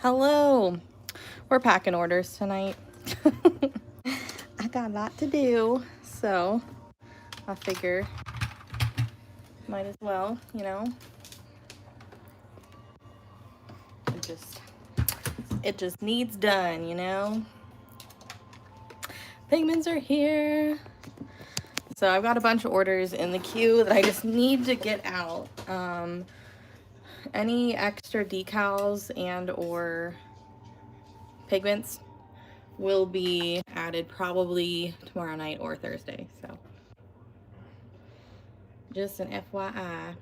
Hello. We're packing orders tonight. I got a lot to do, so I figure might as well, you know. It just needs done, you know. Pigments are here. So I've got a bunch of orders in the queue that I just need to get out. Any extra decals and or pigments will be added probably tomorrow night or Thursday. So just an FYI.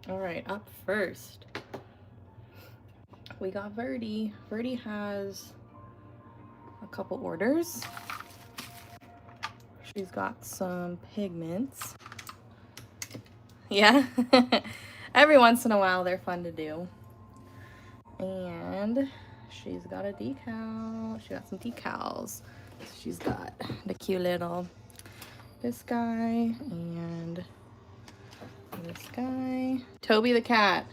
All right, up first, we got Verdi. Verdi has a couple orders. She's got some pigments. Yeah, every once in a while they're fun to do. And she's got a decal. She got some decals. She's got the cute little, this guy and this guy. Toby the cat.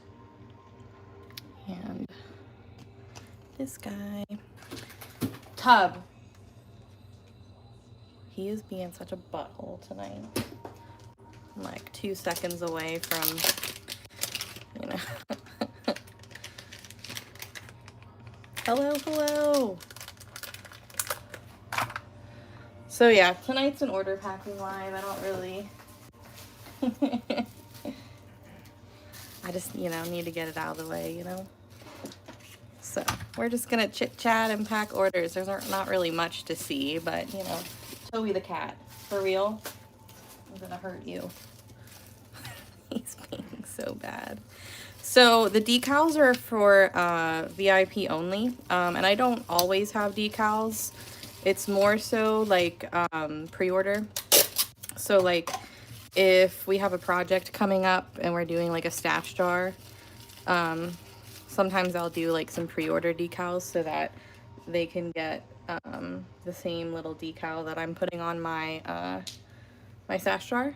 And this guy. Tub. He is being such a butthole tonight. I'm like 2 seconds away from, you know. Hello, hello. So yeah, tonight's an order packing live. I don't really... I just, you know, need to get it out of the way, you know. So we're just gonna chit chat and pack orders. There's not really much to see, but you know, Toby the cat, for real, I'm gonna hurt you. He's being so bad. So the decals are for VIP only, and I don't always have decals. It's more so like pre-order. So like if we have a project coming up and we're doing like a stash jar, sometimes I'll do like some pre-order decals so that they can get the same little decal that I'm putting on my my stash jar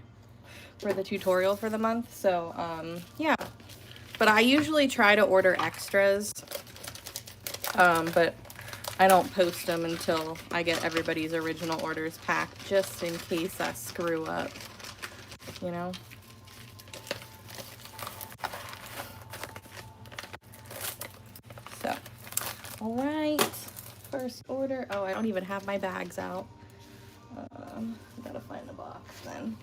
for the tutorial for the month. So yeah, but I usually try to order extras, but I don't post them until I get everybody's original orders packed, just in case I screw up, you know. So, all right, first order. Oh, I don't even have my bags out. Gotta find the box then.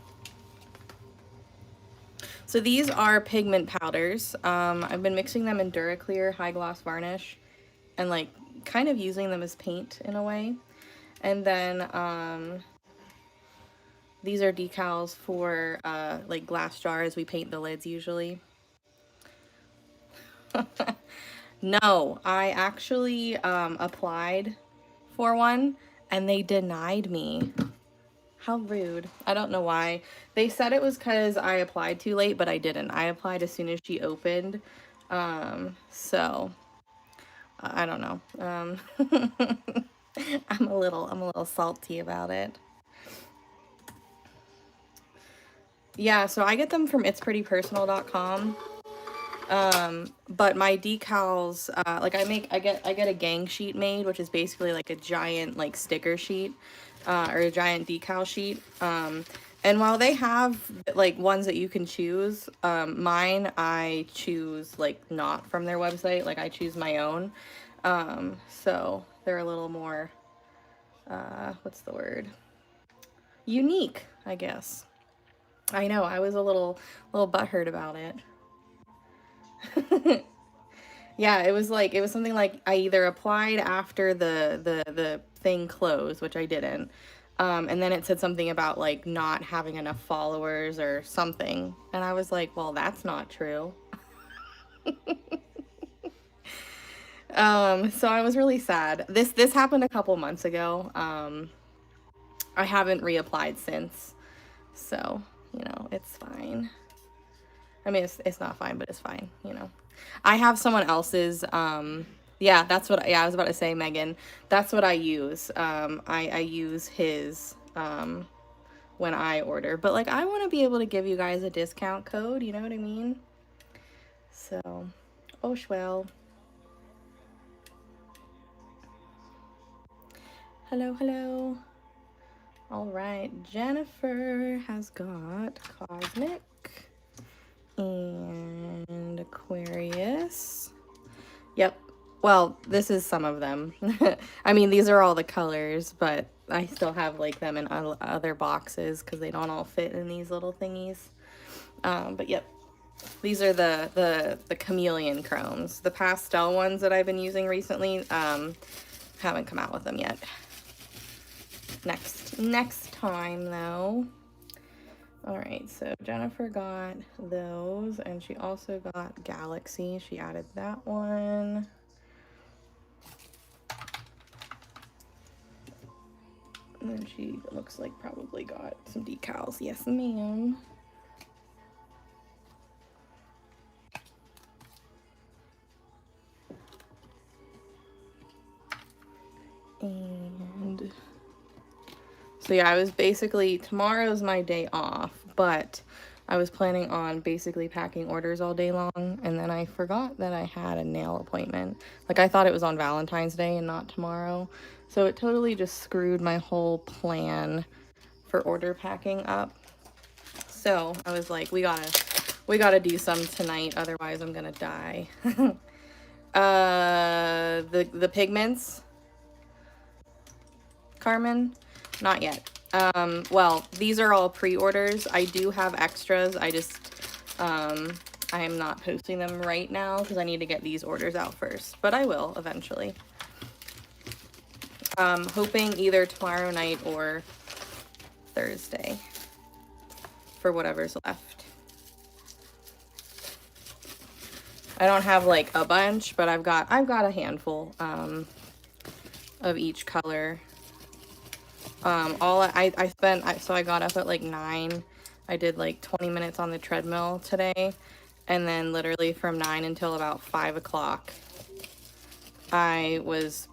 So these are pigment powders. I've been mixing them in Duraclear High Gloss Varnish and like kind of using them as paint in a way. And then these are decals for like glass jars. We paint the lids usually. No, I actually applied for one and they denied me. How rude. I don't know why. They said it was because I applied too late, but I didn't. I applied as soon as she opened. So I don't know. I'm a little salty about it. Yeah, so I get them from itsprettypersonal.com. But my decals, like I get a gang sheet made, which is basically like a giant like sticker sheet, or a giant decal sheet. And while they have like ones that you can choose, mine, I choose like not from their website, like I choose my own. So they're a little more, what's the word? Unique, I guess. I know, I was a little butthurt about it. Yeah, it was something like I either applied after the thing closed, which I didn't. And then it said something about like not having enough followers or something. And I was like, well, that's not true. So I was really sad. This happened a couple months ago. I haven't reapplied since. So, you know, it's fine. I mean, it's not fine, but it's fine, you know. I have someone else's, yeah, that's what, yeah, I was about to say, Megan. That's what I use. I use his, when I order. But like, I want to be able to give you guys a discount code, you know what I mean? So, oh well. Hello, hello. All right, Jennifer has got Cosmic and Aquarius. Yep. Well, this is some of them. I mean, these are all the colors, but I still have like them in other boxes because they don't all fit in these little thingies. But yep, these are the chameleon chromes. The pastel ones that I've been using recently haven't come out with them yet. Next time though. All right, so Jennifer got those, and she also got Galaxy. She added that one. And then she looks like probably got some decals. Yes, ma'am. And so yeah, I was basically, tomorrow's my day off, but I was planning on basically packing orders all day long, and then I forgot that I had a nail appointment. Like, I thought it was on Valentine's Day and not tomorrow. So it totally just screwed my whole plan for order packing up. So I was like, we gotta do some tonight, otherwise I'm gonna die. The pigments, Carmen, not yet. Well, these are all pre-orders. I do have extras. I am not posting them right now because I need to get these orders out first, but I will eventually. Hoping either tomorrow night or Thursday for whatever's left. I don't have like a bunch, but I've got a handful of each color. So I got up at like 9. I did like 20 minutes on the treadmill today, and then literally from 9 until about 5 o'clock I was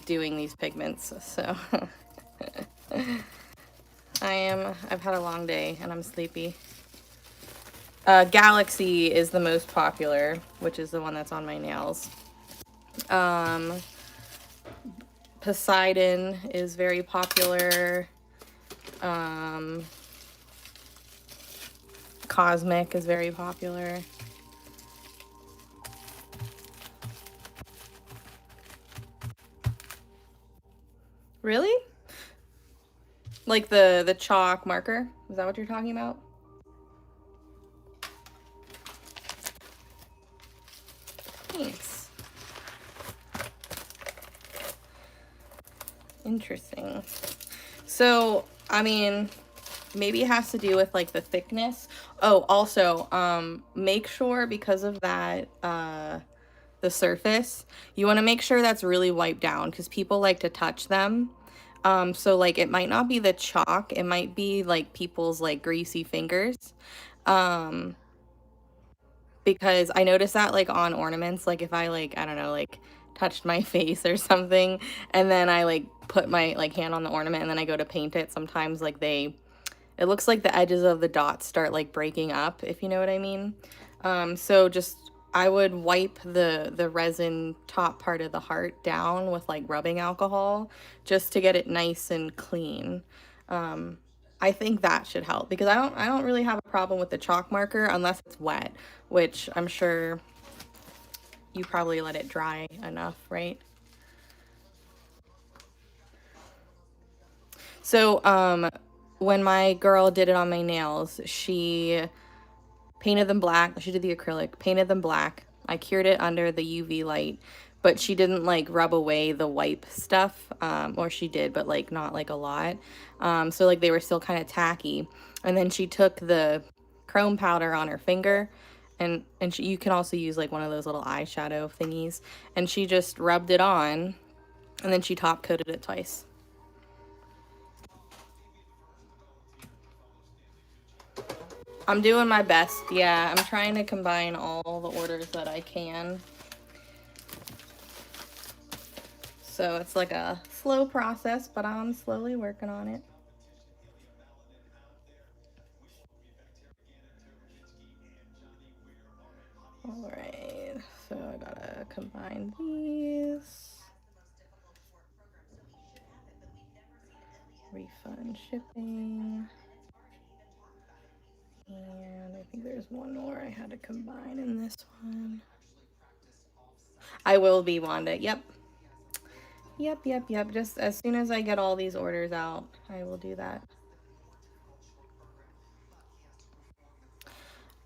doing these pigments. So I've had a long day and I'm sleepy. Galaxy is the most popular, which is the one that's on my nails. Poseidon is very popular. Cosmic is very popular. Really? Like the chalk marker? Is that what you're talking about? Thanks. Interesting. So, I mean, maybe it has to do with like the thickness. Oh, also, make sure, because of that, the surface, you want to make sure that's really wiped down because people like to touch them. So like it might not be the chalk, it might be like people's like greasy fingers. Because I noticed that like on ornaments, like if I like, I don't know, like touched my face or something, and then I like put my like hand on the ornament and then I go to paint it, sometimes like it looks like the edges of the dots start like breaking up, if you know what I mean. So just, I would wipe the resin top part of the heart down with like rubbing alcohol just to get it nice and clean. I think that should help because I don't really have a problem with the chalk marker unless it's wet, which I'm sure you probably let it dry enough, right? So, when my girl did it on my nails, she painted them black. She did the acrylic, painted them black. I cured it under the UV light, but she didn't like rub away the wipe stuff, or she did, but like not like a lot. So like they were still kind of tacky. And then she took the chrome powder on her finger, and you can also use like one of those little eyeshadow thingies, and she just rubbed it on, and then she top coated it twice. I'm doing my best. Yeah, I'm trying to combine all the orders that I can. So it's like a slow process, but I'm slowly working on it. combine these. Refund shipping. And I think there's one more I had to combine in this one. I will be, Wanda. Yep. Yep. Just as soon as I get all these orders out, I will do that.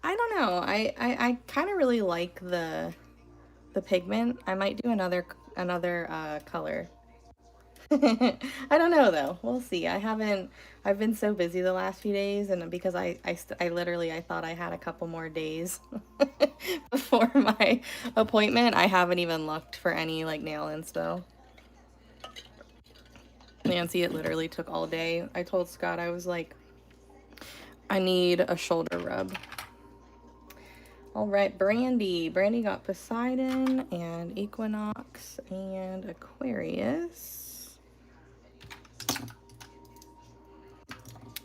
I don't know. I kind of really like the pigment. I might do another color. I don't know though. We'll see. I've been so busy the last few days, and because I literally I thought I had a couple more days before my appointment. I haven't even looked for any like nail inspo. Nancy, it literally took all day. I told Scott, I was like, I need a shoulder rub. All right, Brandy. Brandy got Poseidon and Equinox and Aquarius.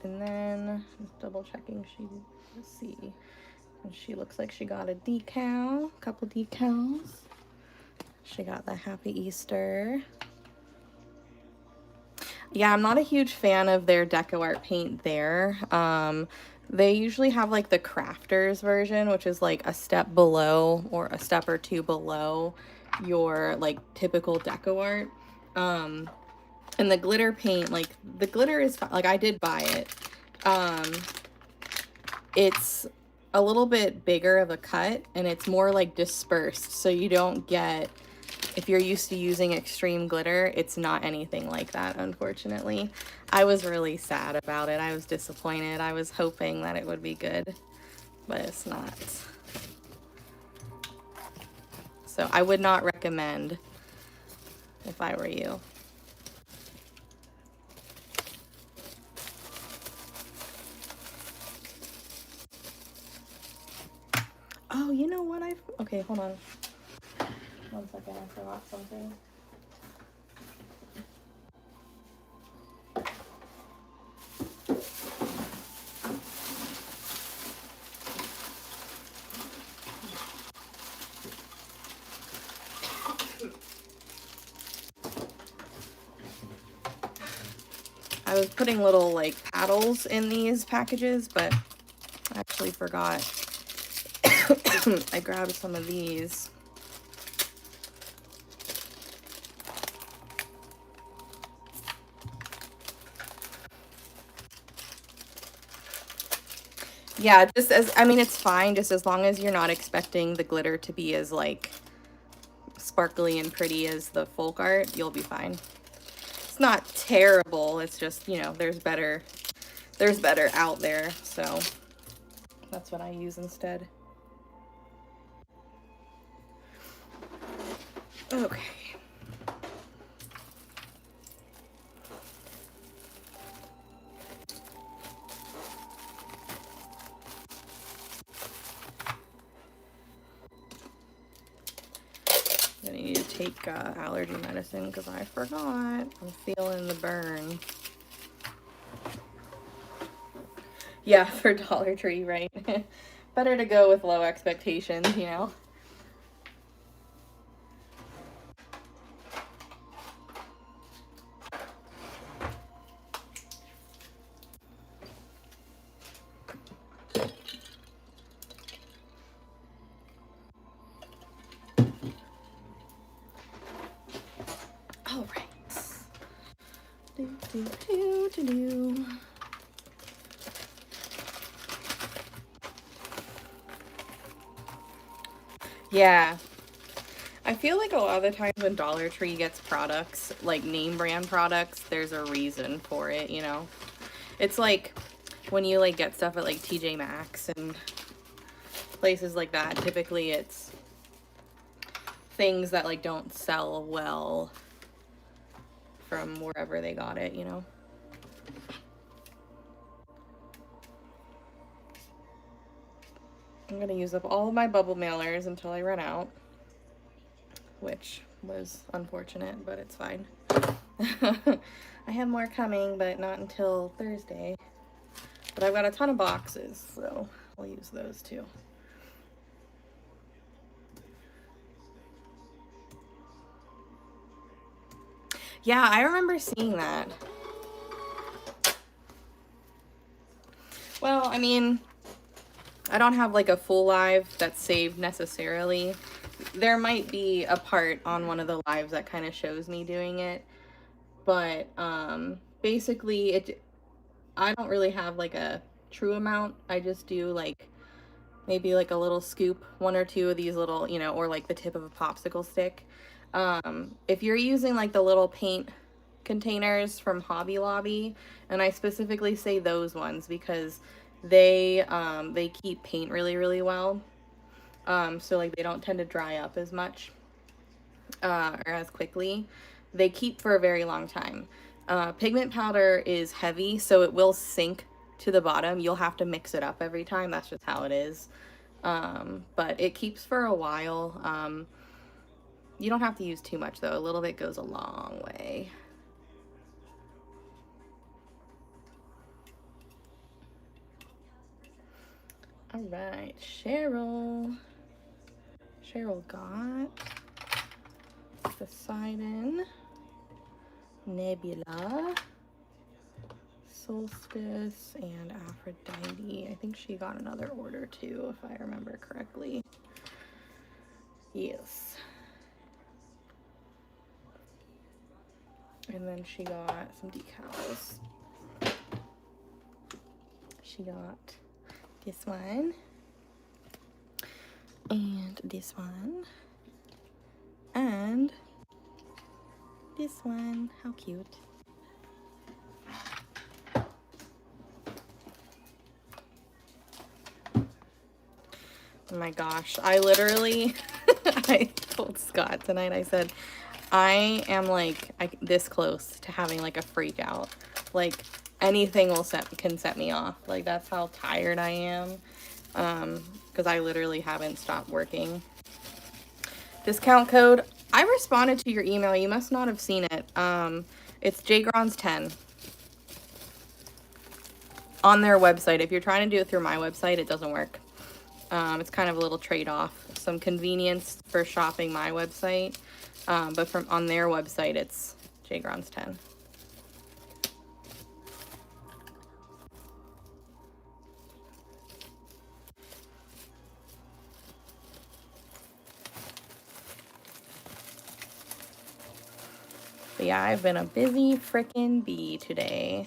And then just double checking let's see. And she looks like she got a decal, a couple decals. She got the Happy Easter. Yeah, I'm not a huge fan of their Deco Art paint there. They usually have like the crafters version, which is like a step below or a step or two below your like typical Deco Art. And the glitter paint, like the glitter is like I did buy it. It's a little bit bigger of a cut and it's more like dispersed, so you don't get, if you're used to using extreme glitter, it's not anything like that, unfortunately. I was really sad about it. I was disappointed. I was hoping that it would be good, but it's not. So I would not recommend if I were you. Oh, you know what? Okay, hold on. 1 second, I forgot something. I was putting little like paddles in these packages, but I actually forgot. I grabbed some of these. Yeah, just as, I mean, it's fine just as long as you're not expecting the glitter to be as like sparkly and pretty as the folk art, you'll be fine. It's not terrible, it's just, you know, there's better out there, so that's what I use instead. Okay. I need to take allergy medicine because I forgot. I'm feeling the burn. Yeah, for Dollar Tree, right? Better to go with low expectations, you know? All right. Yeah. I feel like a lot of the times when Dollar Tree gets products, like name brand products, there's a reason for it, you know? It's like when you like get stuff at like TJ Maxx and places like that, typically it's things that like don't sell well from wherever they got it, you know? I'm gonna use up all of my bubble mailers until I run out, which was unfortunate, but it's fine. I have more coming, but not until Thursday. But I've got a ton of boxes, so I'll use those too. Yeah, I remember seeing that. Well, I mean, I don't have like a full live that's saved necessarily. There might be a part on one of the lives that kind of shows me doing it, but basically I don't really have like a true amount. I just do like maybe like a little scoop, one or two of these little, you know, or like the tip of a popsicle stick. If you're using like the little paint containers from Hobby Lobby, and I specifically say those ones because they keep paint really well. So like they don't tend to dry up as much or as quickly. They keep for a very long time. Pigment powder is heavy, so it will sink to the bottom. You'll have to mix it up every time. That's just how it is. But it keeps for a while. You don't have to use too much though. A little bit goes a long way. All right, Cheryl got Poseidon, Nebula, Solstice, and Aphrodite. I think she got another order too, if I remember correctly. Yes. And then she got some decals. She got this one. And this one. And this one. How cute. Oh my gosh. I literally, I told Scott tonight, I said, I am like this close to having like a freak out. Like anything can set me off. Like that's how tired I am. Because I literally haven't stopped working. Discount code. I responded to your email. You must not have seen it. It's JGrondz 10 on their website. If you're trying to do it through my website, it doesn't work. It's kind of a little trade-off. Some convenience for shopping my website. But on their website, it's JGrondz 10. But yeah, I've been a busy frickin' bee today.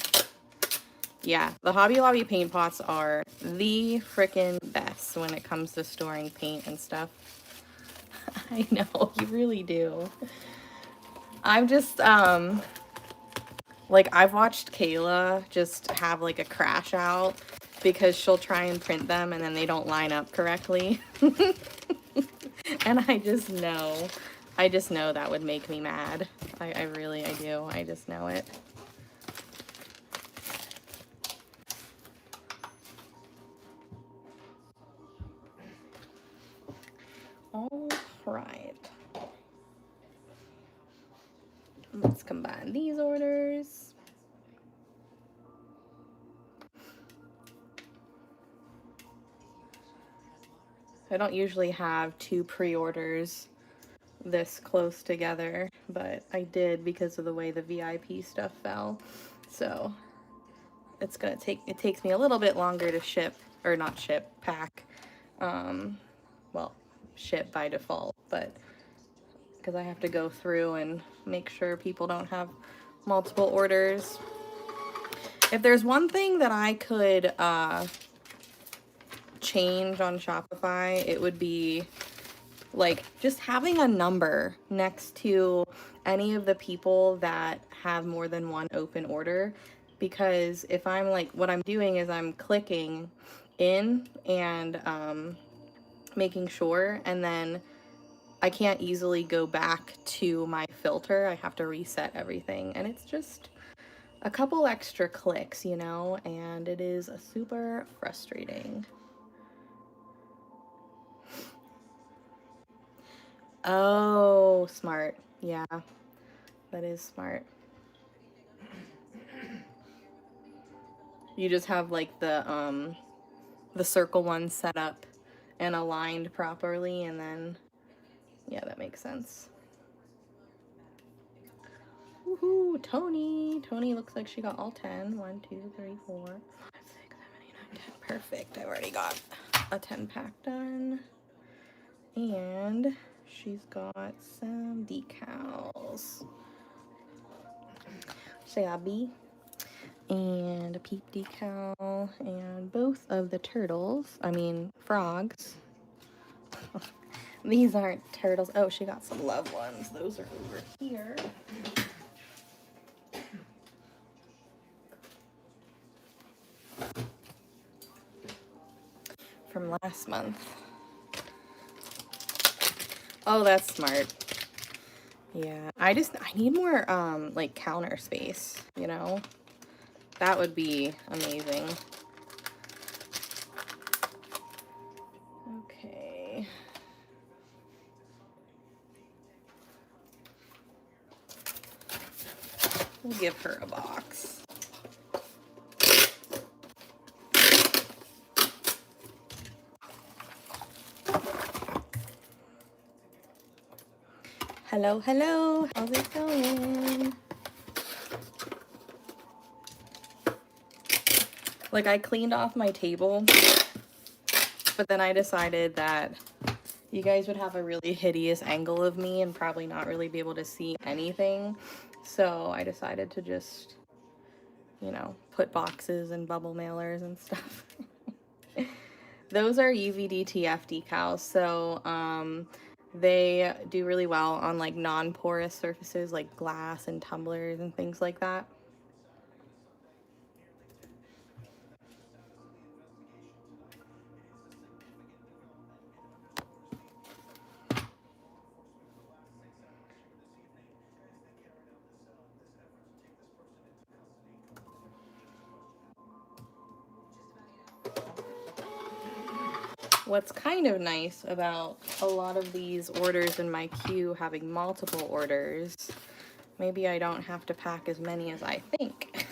Yeah, the Hobby Lobby paint pots are the frickin' best when it comes to storing paint and stuff. I know, you really do. I'm just, like, I've watched Kayla just have, like, a crash out because she'll try and print them and then they don't line up correctly. And I just know that would make me mad. I really do. I just know it. All right. Let's combine these orders. I don't usually have two pre-orders this close together, but I did because of the way the VIP stuff fell. So it's gonna it takes me a little bit longer to ship, or not ship, pack. Well, ship by default, but because I have to go through and make sure people don't have multiple orders. If there's one thing that I could change on Shopify, it would be like just having a number next to any of the people that have more than one open order. Because if I'm like, what I'm doing is I'm clicking in and making sure, and then I can't easily go back to my filter. I have to reset everything, and it's just a couple extra clicks, you know, and it is super frustrating. Oh, smart. Yeah, that is smart. You just have like the circle one set up and aligned properly, and then yeah, that makes sense. Woohoo, Tony. Tony looks like she got all 10. 1, 2, 3, 4, 5, 6, 7, 8, 9, 10. Perfect. I've already got a 10 pack done. And she's got some decals. Shabby. And a peep decal. And both of the turtles, I mean frogs. These aren't turtles. Oh, she got some love ones. Those are over here. From last month. Oh, that's smart. Yeah, I need more like counter space, you know? That would be amazing. Okay. We'll give her a box. Hello, hello. How's it going? Like, I cleaned off my table, but then I decided that you guys would have a really hideous angle of me and probably not really be able to see anything. So I decided to just, you know, put boxes and bubble mailers and stuff. Those are UVDTF decals, so they do really well on like non-porous surfaces like glass and tumblers and things like that. What's kind of nice about a lot of these orders in my queue having multiple orders, maybe I don't have to pack as many as I think.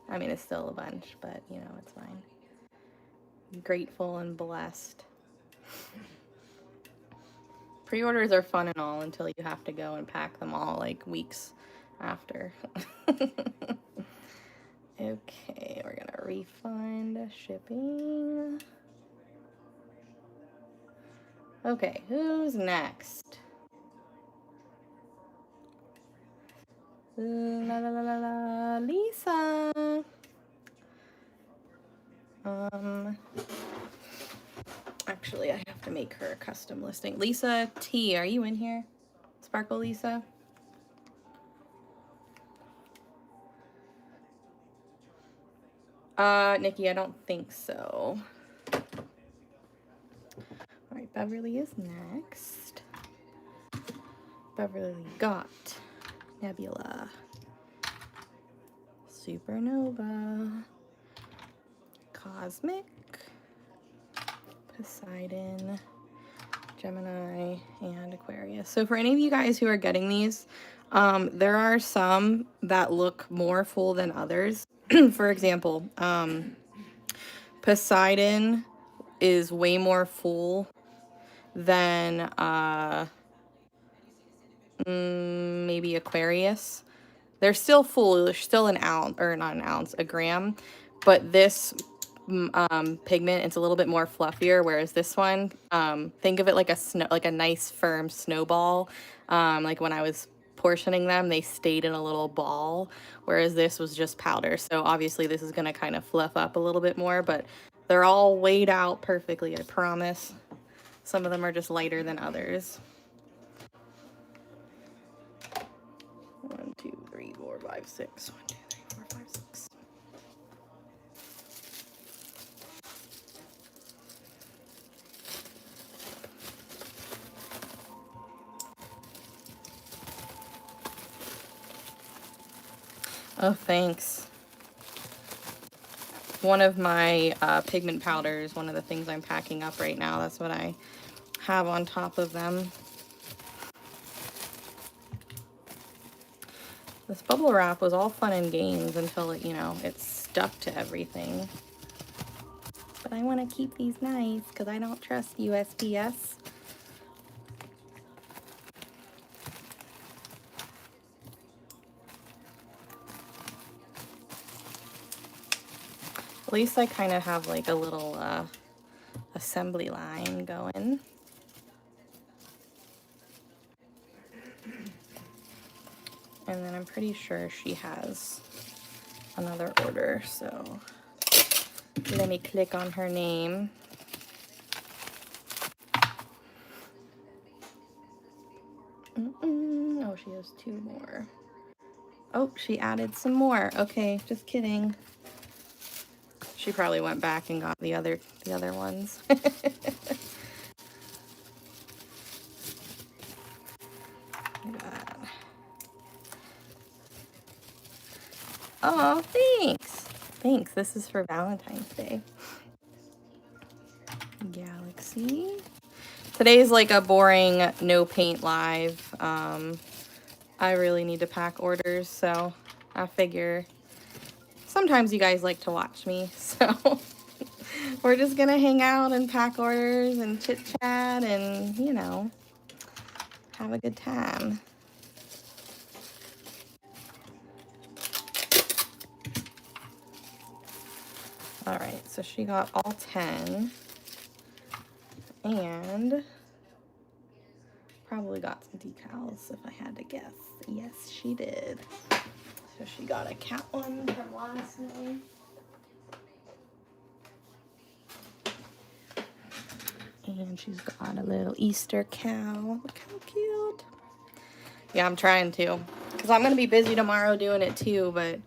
I mean, it's still a bunch, but you know, it's fine. I'm grateful and blessed. Pre-orders are fun and all until you have to go and pack them all like weeks after. Okay, we're gonna refund shipping. Okay, who's next? La la la la la, Lisa. Actually, I have to make her a custom listing. Lisa T, are you in here? Sparkle Lisa? Nikki, I don't think so. All right, Beverly is next. Beverly got Nebula, Supernova, Cosmic, Poseidon, Gemini, and Aquarius. So for any of you guys who are getting these, there are some that look more full than others. For example, Poseidon is way more full than maybe Aquarius. They're still full. They're still an ounce, or not an ounce, a gram. But this pigment, it's a little bit more fluffier, whereas this one, think of it like a nice firm snowball. Like when I was portioning them, they stayed in a little ball, whereas this was just powder. So obviously this is going to kind of fluff up a little bit more, but they're all weighed out perfectly, I promise. Some of them are just lighter than others. 1, 2, 3, 4, 5, 6. 1, 2, 3, 4, 5, 6. Oh, thanks. One of my pigment powders, one of the things I'm packing up right now, that's what I have on top of them. This bubble wrap was all fun and games until it, you know, it stuck to everything. But I want to keep these nice because I don't trust USPS. least I kind of have like a little assembly line going. And then I'm pretty sure she has another order, so let me click on her name. Oh, she has 2 more. Oh, she added some more. Okay, just kidding. She probably went back and got the other ones. Oh, thanks. Thanks. This is for Valentine's Day. Galaxy. Today's like a boring no paint live. I really need to pack orders, so I figure sometimes you guys like to watch me, so we're just gonna hang out and pack orders and chit chat and, you know, have a good time. All right, so she got all 10 and probably got some decals if I had to guess. Yes, she did. So she got a cat one from last night. And she's got a little Easter cow. Look how cute. Yeah, I'm trying to. Because I'm going to be busy tomorrow doing it too, but,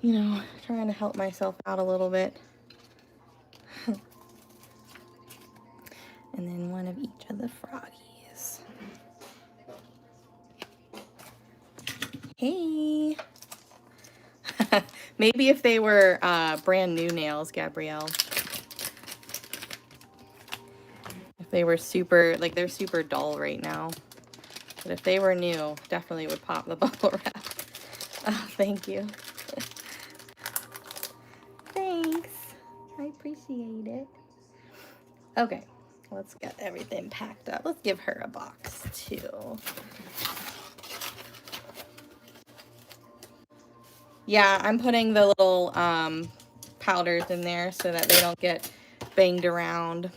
you know, trying to help myself out a little bit. And then one of each of the froggies. Hey. Maybe if they were brand new nails, Gabrielle. If they were super, like they're super dull right now. But if they were new, definitely would pop the bubble wrap. Oh, thank you. Thanks. I appreciate it. Okay, let's get everything packed up. Let's give her a box too. Yeah, I'm putting the little powders in there so that they don't get banged around.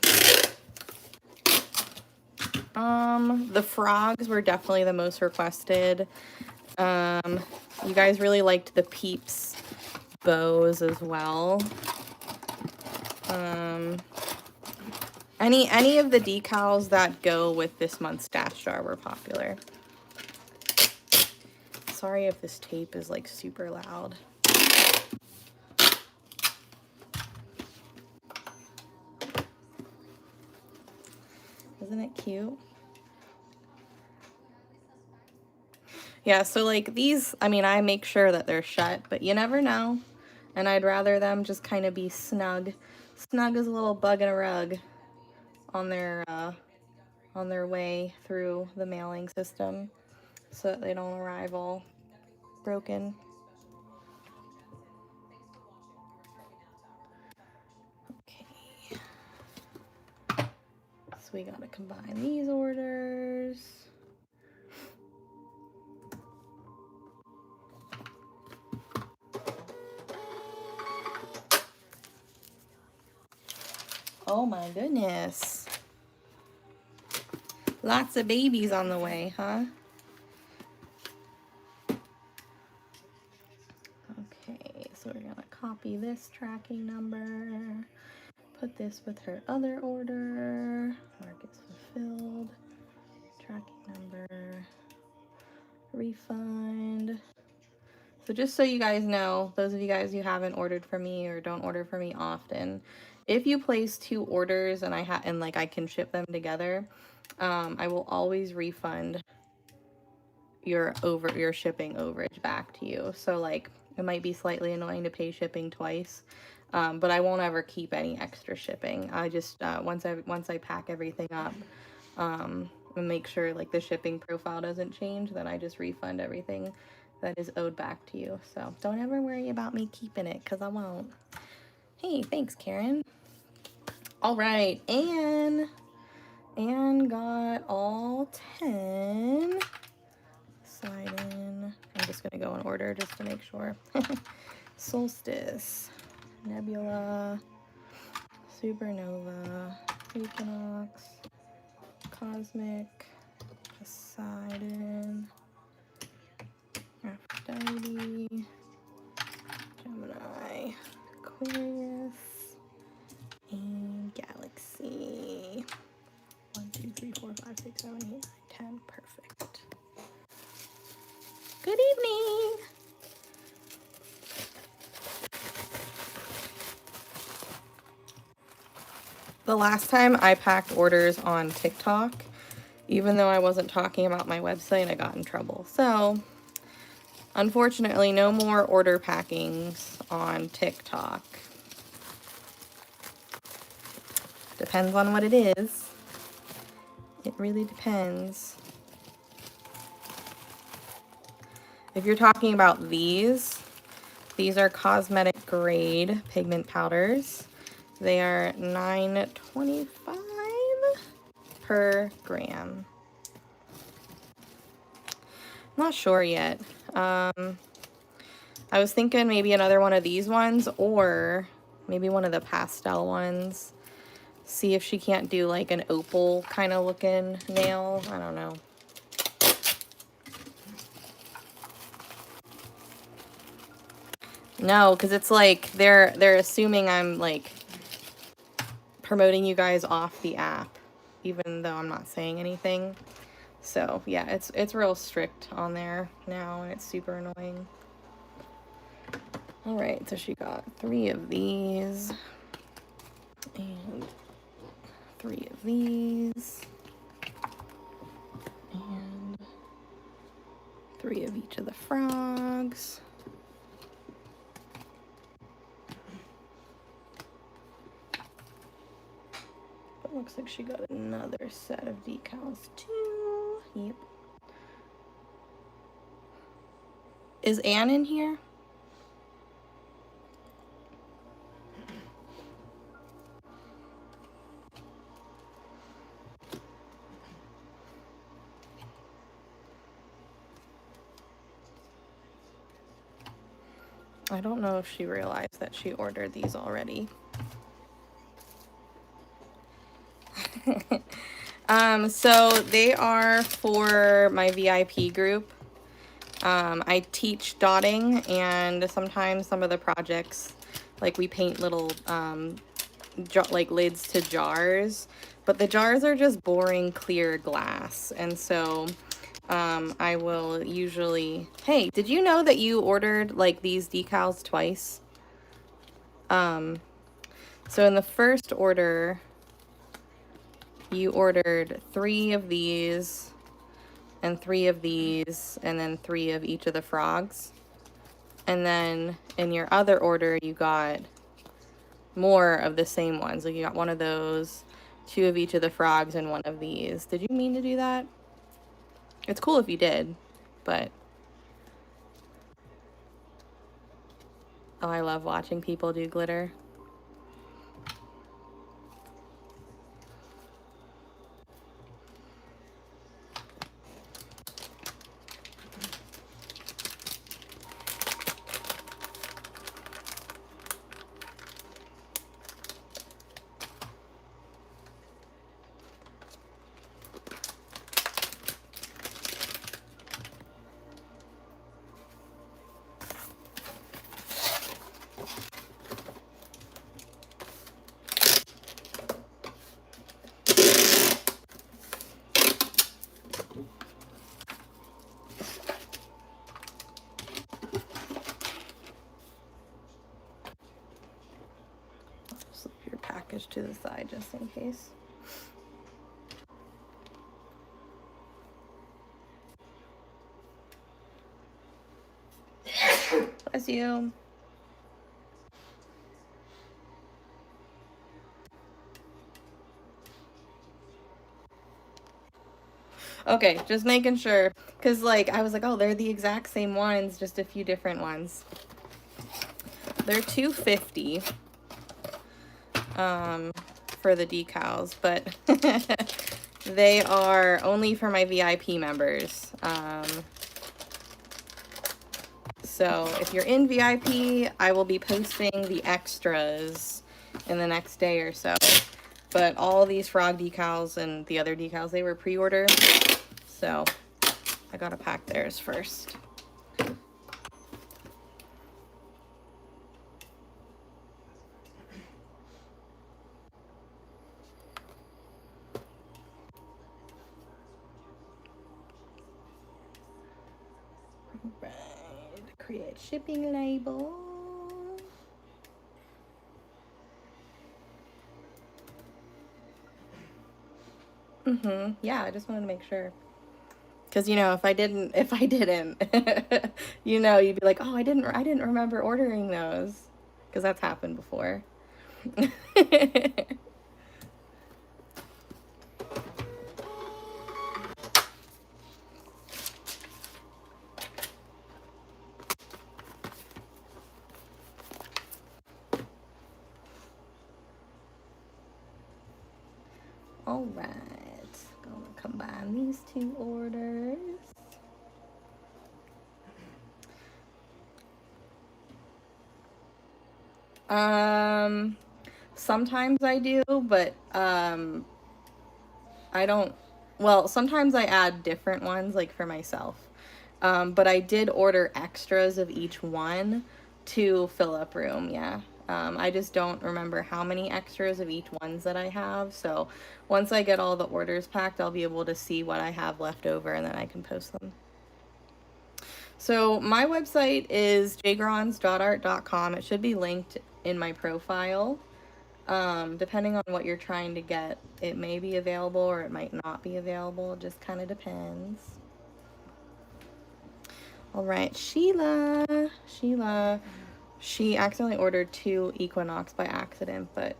The frogs were definitely the most requested. You guys really liked the Peeps bows as well. Any of the decals that go with this month's stash jar were popular. Sorry if this tape is like super loud. Isn't it cute? Yeah, so like these, I mean, I make sure that they're shut, but you never know. And I'd rather them just kind of be snug. Snug as a little bug in a rug on their way through the mailing system so that they don't arrive all broken. Okay. So we gotta combine these orders. Oh my goodness. Lots of babies on the way, huh? Okay, so we're gonna copy this tracking number, put this with her other order, mark it's fulfilled, tracking number, refund. So just so you guys know, those of you guys who haven't ordered from me or don't order from me often, if you place 2 orders and I can ship them together, I will always refund your shipping overage back to you. So like it might be slightly annoying to pay shipping twice, but I won't ever keep any extra shipping. I just once I pack everything up and make sure like the shipping profile doesn't change, then I just refund everything that is owed back to you. So don't ever worry about me keeping it, because I won't. Hey, thanks, Karen. All right, Anne got all 10. Slide in. I'm just gonna go in order just to make sure. Solstice, Nebula, Supernova, Equinox, Cosmic, Poseidon, Aphrodite, Gemini, Aquarius, and Galaxy. 1, 2, 3, 4, 5, 6, 7, 8, 9, 10. Perfect. Good evening. The last time I packed orders on TikTok, even though I wasn't talking about my website, I got in trouble. So, unfortunately, no more order packings on TikTok. Depends on what it is. It really depends. If you're talking about these are cosmetic grade pigment powders. They are $9.25 per gram. Not sure yet. I was thinking maybe another one of these ones or maybe one of the pastel ones. See if she can't do like an opal kind of looking nail. I don't know. No, because it's like they're assuming I'm like promoting you guys off the app, even though I'm not saying anything. So yeah, it's real strict on there now, and it's super annoying. All right, so she got 3 of these and 3 of these and 3 of each of the frogs. It looks like she got another set of decals too. Yep. Is Anne in here? I don't know if she realized that she ordered these already. So they are for my VIP group. I teach dotting, and sometimes some of the projects, like we paint little like lids to jars, but the jars are just boring clear glass, and so I will usually, hey, did you know that you ordered like these decals twice? So in the first order, you ordered 3 of these and 3 of these and then 3 of each of the frogs. And then in your other order, you got more of the same ones. Like you got 1 of those, 2 of each of the frogs, and 1 of these. Did you mean to do that? It's cool if you did, but oh, I love watching people do glitter. Slip your package to the side just in case. Bless you. Okay, just making sure, because like I was like, oh, they're the exact same ones, just a few different ones. They're $2.50 for the decals, but they are only for my VIP members. So if you're in VIP, I will be posting the extras in the next day or so. But all these frog decals and the other decals, they were pre-order. So I gotta pack theirs first. Right, create shipping label. Yeah, I just wanted to make sure. Because, you know, if I didn't, you know, you'd be like, oh, I didn't remember ordering those. Because that's happened before. All right, gonna combine these two orders. Sometimes I do, but I don't, well, sometimes I add different ones, like for myself. But I did order extras of each one to fill up room, yeah. I just don't remember how many extras of each ones that I have. So once I get all the orders packed, I'll be able to see what I have left over and then I can post them. So my website is JGrondz.art.com. It should be linked in my profile. Depending on what you're trying to get, it may be available or it might not be available. It just kind of depends. All right, Sheila, she accidentally ordered 2 Equinox by accident, but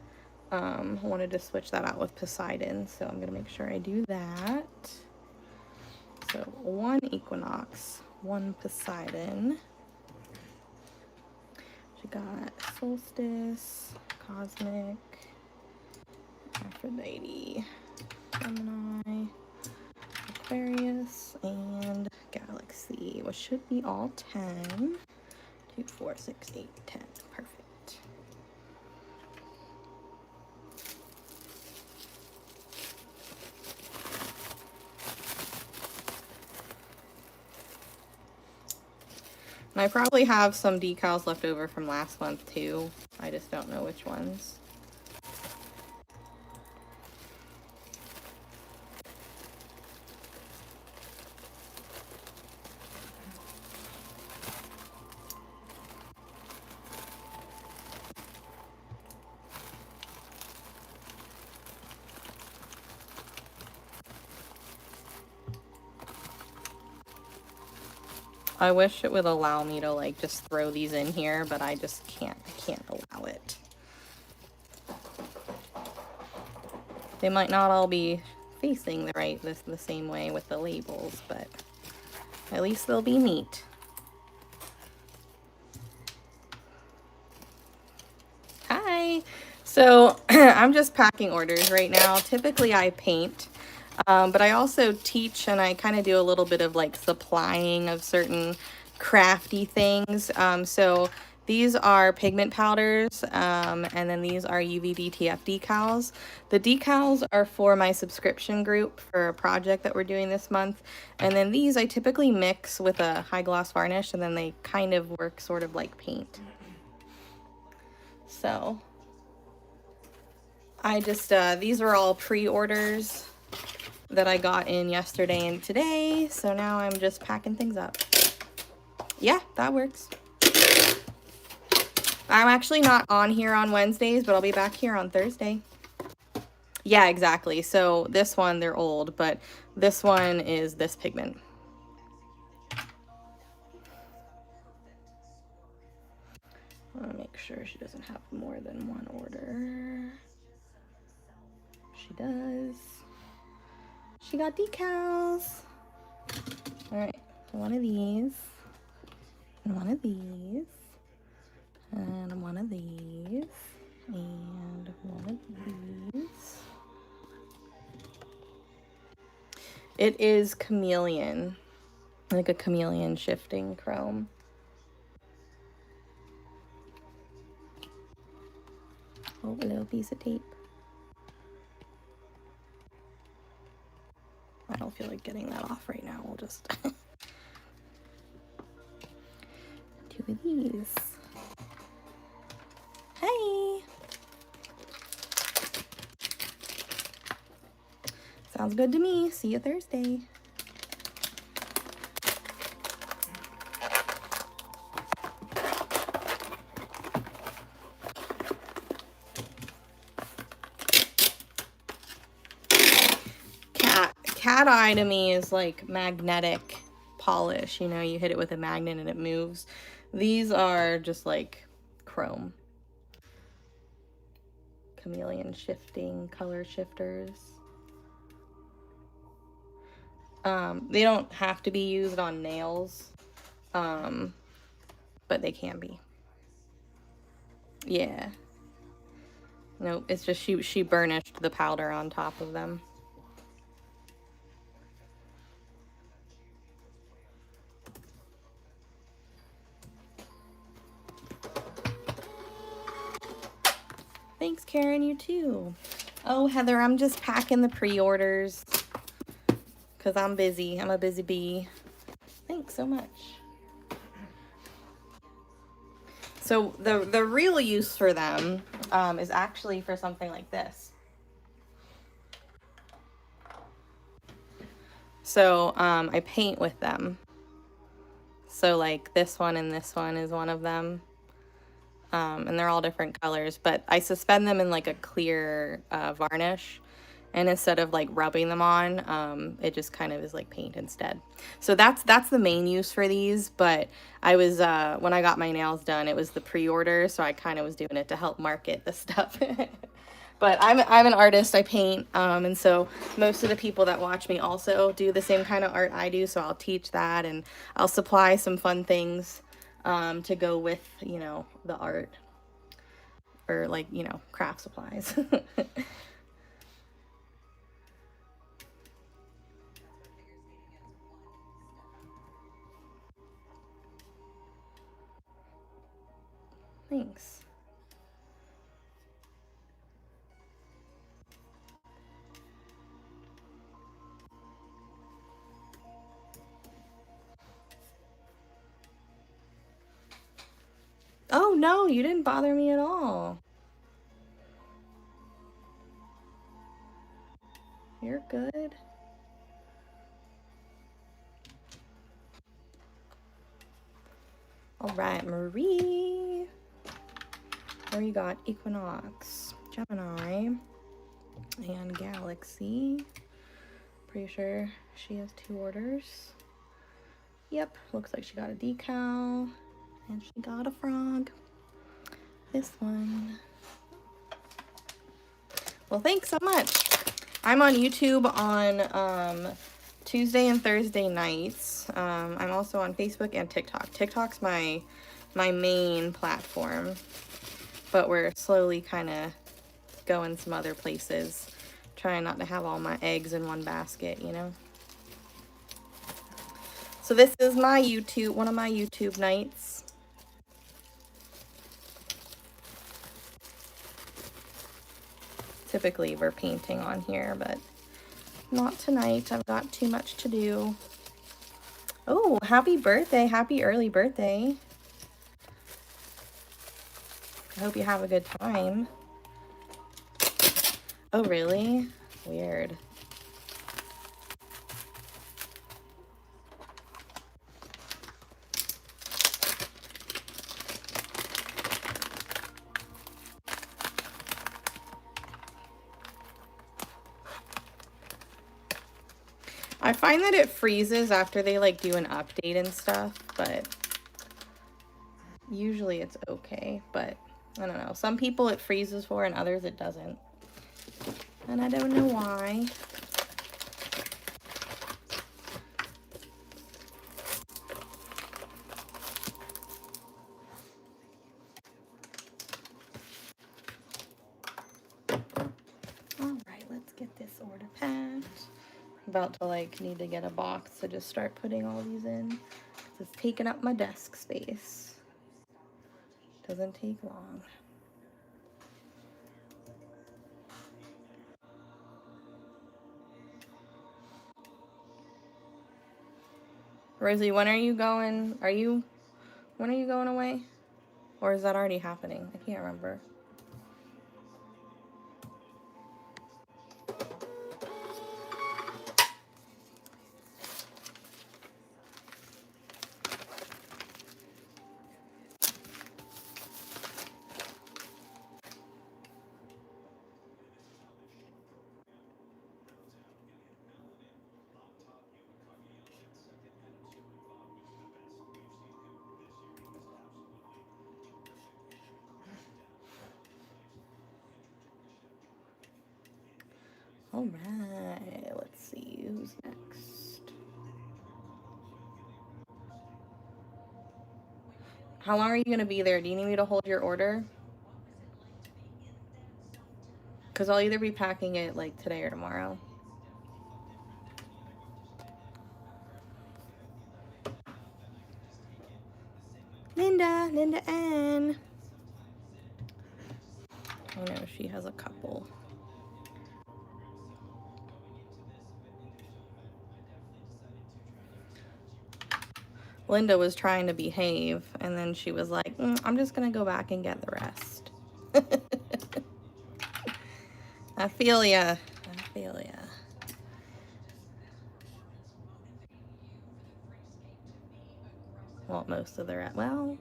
wanted to switch that out with Poseidon, so I'm gonna make sure I do that. So 1 Equinox, 1 Poseidon. She got Solstice, Cosmic, Aphrodite, Gemini, Aquarius, and Galaxy, which should be all 10. 2, 4, 6, 8, 10. Perfect. And I probably have some decals left over from last month too. I just don't know which ones. I wish it would allow me to like just throw these in here, but I just can't allow it. They might not all be facing the same way with the labels, but at least they'll be neat. Hi. So I'm just packing orders right now. Typically I paint. But I also teach and I kind of do a little bit of like supplying of certain crafty things. So these are pigment powders, and then these are UV DTF decals. The decals are for my subscription group for a project that we're doing this month. And then these I typically mix with a high gloss varnish, and then they kind of work sort of like paint. So I just, these are all pre-orders that I got in yesterday and today, so now I'm just packing things up. Yeah, that works. I'm actually not on here on Wednesdays, but I'll be back here on Thursday. Yeah, exactly. So this one, they're old, but this one is this pigment. I want to make sure she doesn't have more than one order. She does. She got decals. All right, one of these, and one of these, and one of these, and one of these. It is chameleon, like a chameleon shifting chrome. Oh, a little piece of tape. I don't feel like getting that off right now. We'll just do these. Hey! Sounds good to me. See you Thursday. Cat eye to me is like magnetic polish. You know, you hit it with a magnet and it moves. These are just like chrome. Chameleon shifting color shifters. They don't have to be used on nails, but they can be. Yeah. Nope, it's just she burnished the powder on top of them. Thanks, Karen, you too. Oh, Heather, I'm just packing the pre-orders because I'm busy. I'm a busy bee. Thanks so much. So the real use for them is actually for something like this. So I paint with them. So like this one and this one is one of them. And they're all different colors, but I suspend them in like a clear varnish. And instead of like rubbing them on, it just kind of is like paint instead. So that's the main use for these. But I was, when I got my nails done, it was the pre-order. So I kind of was doing it to help market the stuff. But I'm an artist, I paint. And so most of the people that watch me also do the same kind of art I do. So I'll teach that and I'll supply some fun things to go with, you know, the art or like, you know, craft supplies. Thanks. Oh no, you didn't bother me at all. You're good. All right, Marie. Where you got Equinox, Gemini, and Galaxy. Pretty sure she has 2 orders. Yep, looks like she got a decal and she got a frog. This one. Well, thanks so much. I'm on YouTube on Tuesday and Thursday nights. I'm also on Facebook and TikTok. TikTok's my main platform, but we're slowly kind of going some other places, trying not to have all my eggs in one basket, you know? So this is my YouTube, one of my YouTube nights. Typically we're painting on here, but not tonight. I've got too much to do. Oh, happy birthday. Happy early birthday. I hope you have a good time. Oh, really? Weird. I find that it freezes after they like do an update and stuff, but usually it's okay. But I don't know. Some people it freezes for and others it doesn't. And I don't know why. All right, let's get this order packed. About to like need to get a box to just start putting all these in. It's taking up my desk space. Doesn't take long. Rosie, when are you going? When are you going away? Or is that already happening? I can't remember. All right, let's see who's next. How long are you going to be there? Do you need me to hold your order? Because I'll either be packing it like today or tomorrow. Linda N. I know she has a couple. Linda was trying to behave, and then she was like, I'm just going to go back and get the rest. I feel ya. I feel ya. Well, most of the rest. Well,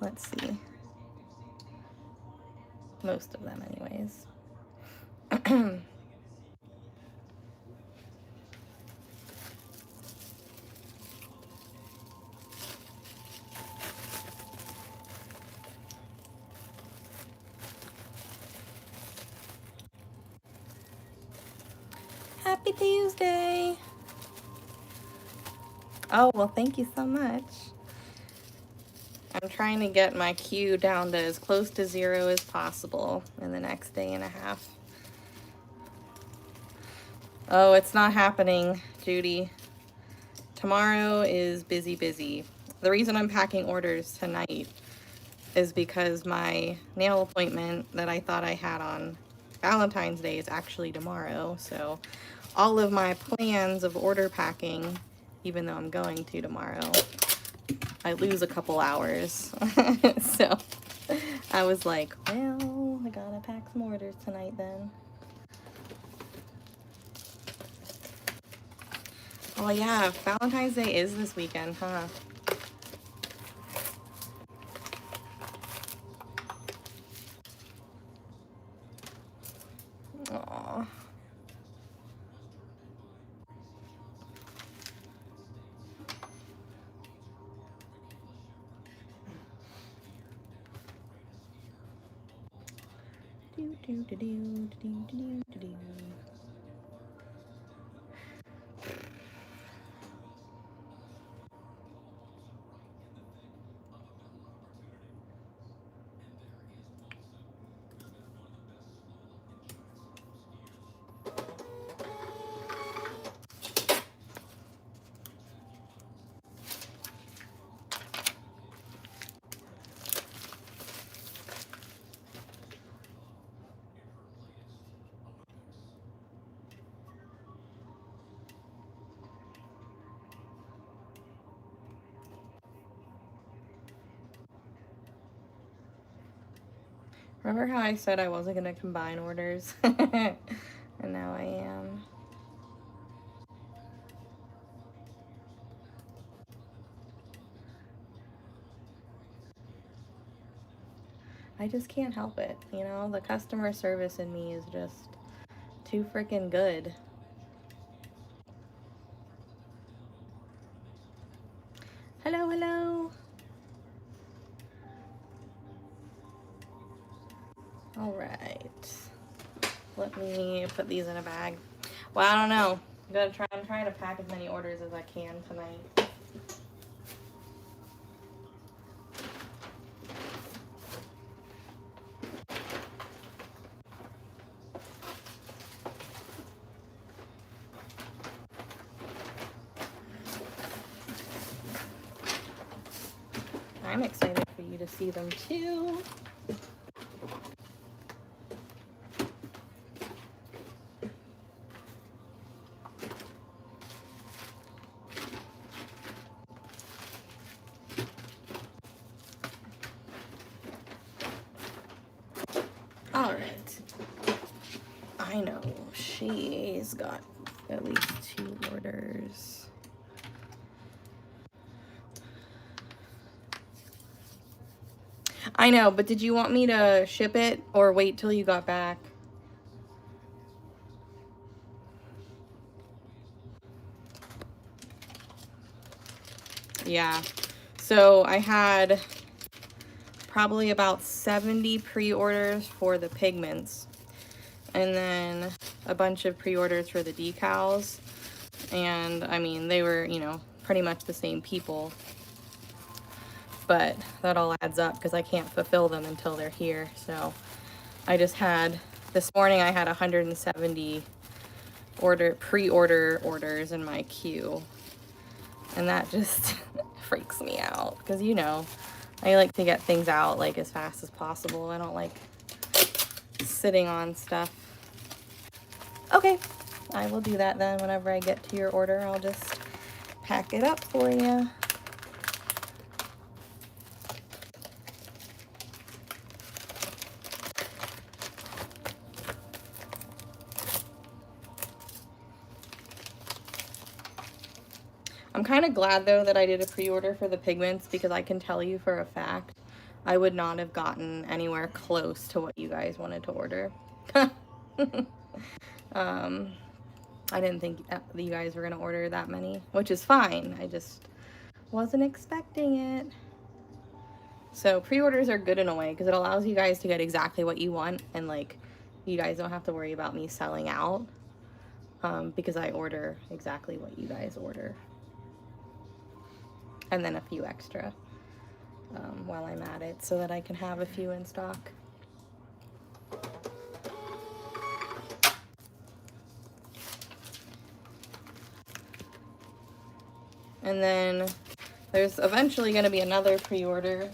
let's see. Most of them, anyways. Happy Tuesday. Oh, well, thank you so much. I'm trying to get my queue down to as close to 0 as possible in the next day and a half. Oh, it's not happening, Judy. Tomorrow is busy, busy. The reason I'm packing orders tonight is because my nail appointment that I thought I had on Valentine's Day is actually tomorrow. So all of my plans of order packing, even though I'm going to tomorrow, I lose a couple hours. So I was like, well, I gotta pack some orders tonight then. Oh yeah, Valentine's Day is this weekend, huh? Aww. Do, do, do, do, do, do, do, do. Remember how I said I wasn't going to combine orders? And now I am. I just can't help it, you know? The customer service in me is just too freaking good. Hello, hello. All right. Let me put these in a bag. Well, I don't know. I'm trying to pack as many orders as I can tonight. I'm excited for you to see them too. I know, she's got at least 2 orders. I know, but did you want me to ship it or wait till you got back? Yeah, so I had probably about 70 pre-orders for the pigments, and then a bunch of pre-orders for the decals. And I mean, they were, you know, pretty much the same people, but that all adds up because I can't fulfill them until they're here. So I just had, this morning I had 170 pre-order orders in my queue, and that just freaks me out because, you know, I like to get things out like as fast as possible. I don't like sitting on stuff. Okay, I will do that then. Whenever I get to your order, I'll just pack it up for you. I'm kind of glad though that I did a pre-order for the pigments, because I can tell you for a fact I would not have gotten anywhere close to what you guys wanted to order. I didn't think that you guys were going to order that many, which is fine. I just wasn't expecting it. So pre-orders are good in a way because it allows you guys to get exactly what you want, and like you guys don't have to worry about me selling out, because I order exactly what you guys order. And then a few extra while I'm at it so that I can have a few in stock. And then there's eventually going to be another pre-order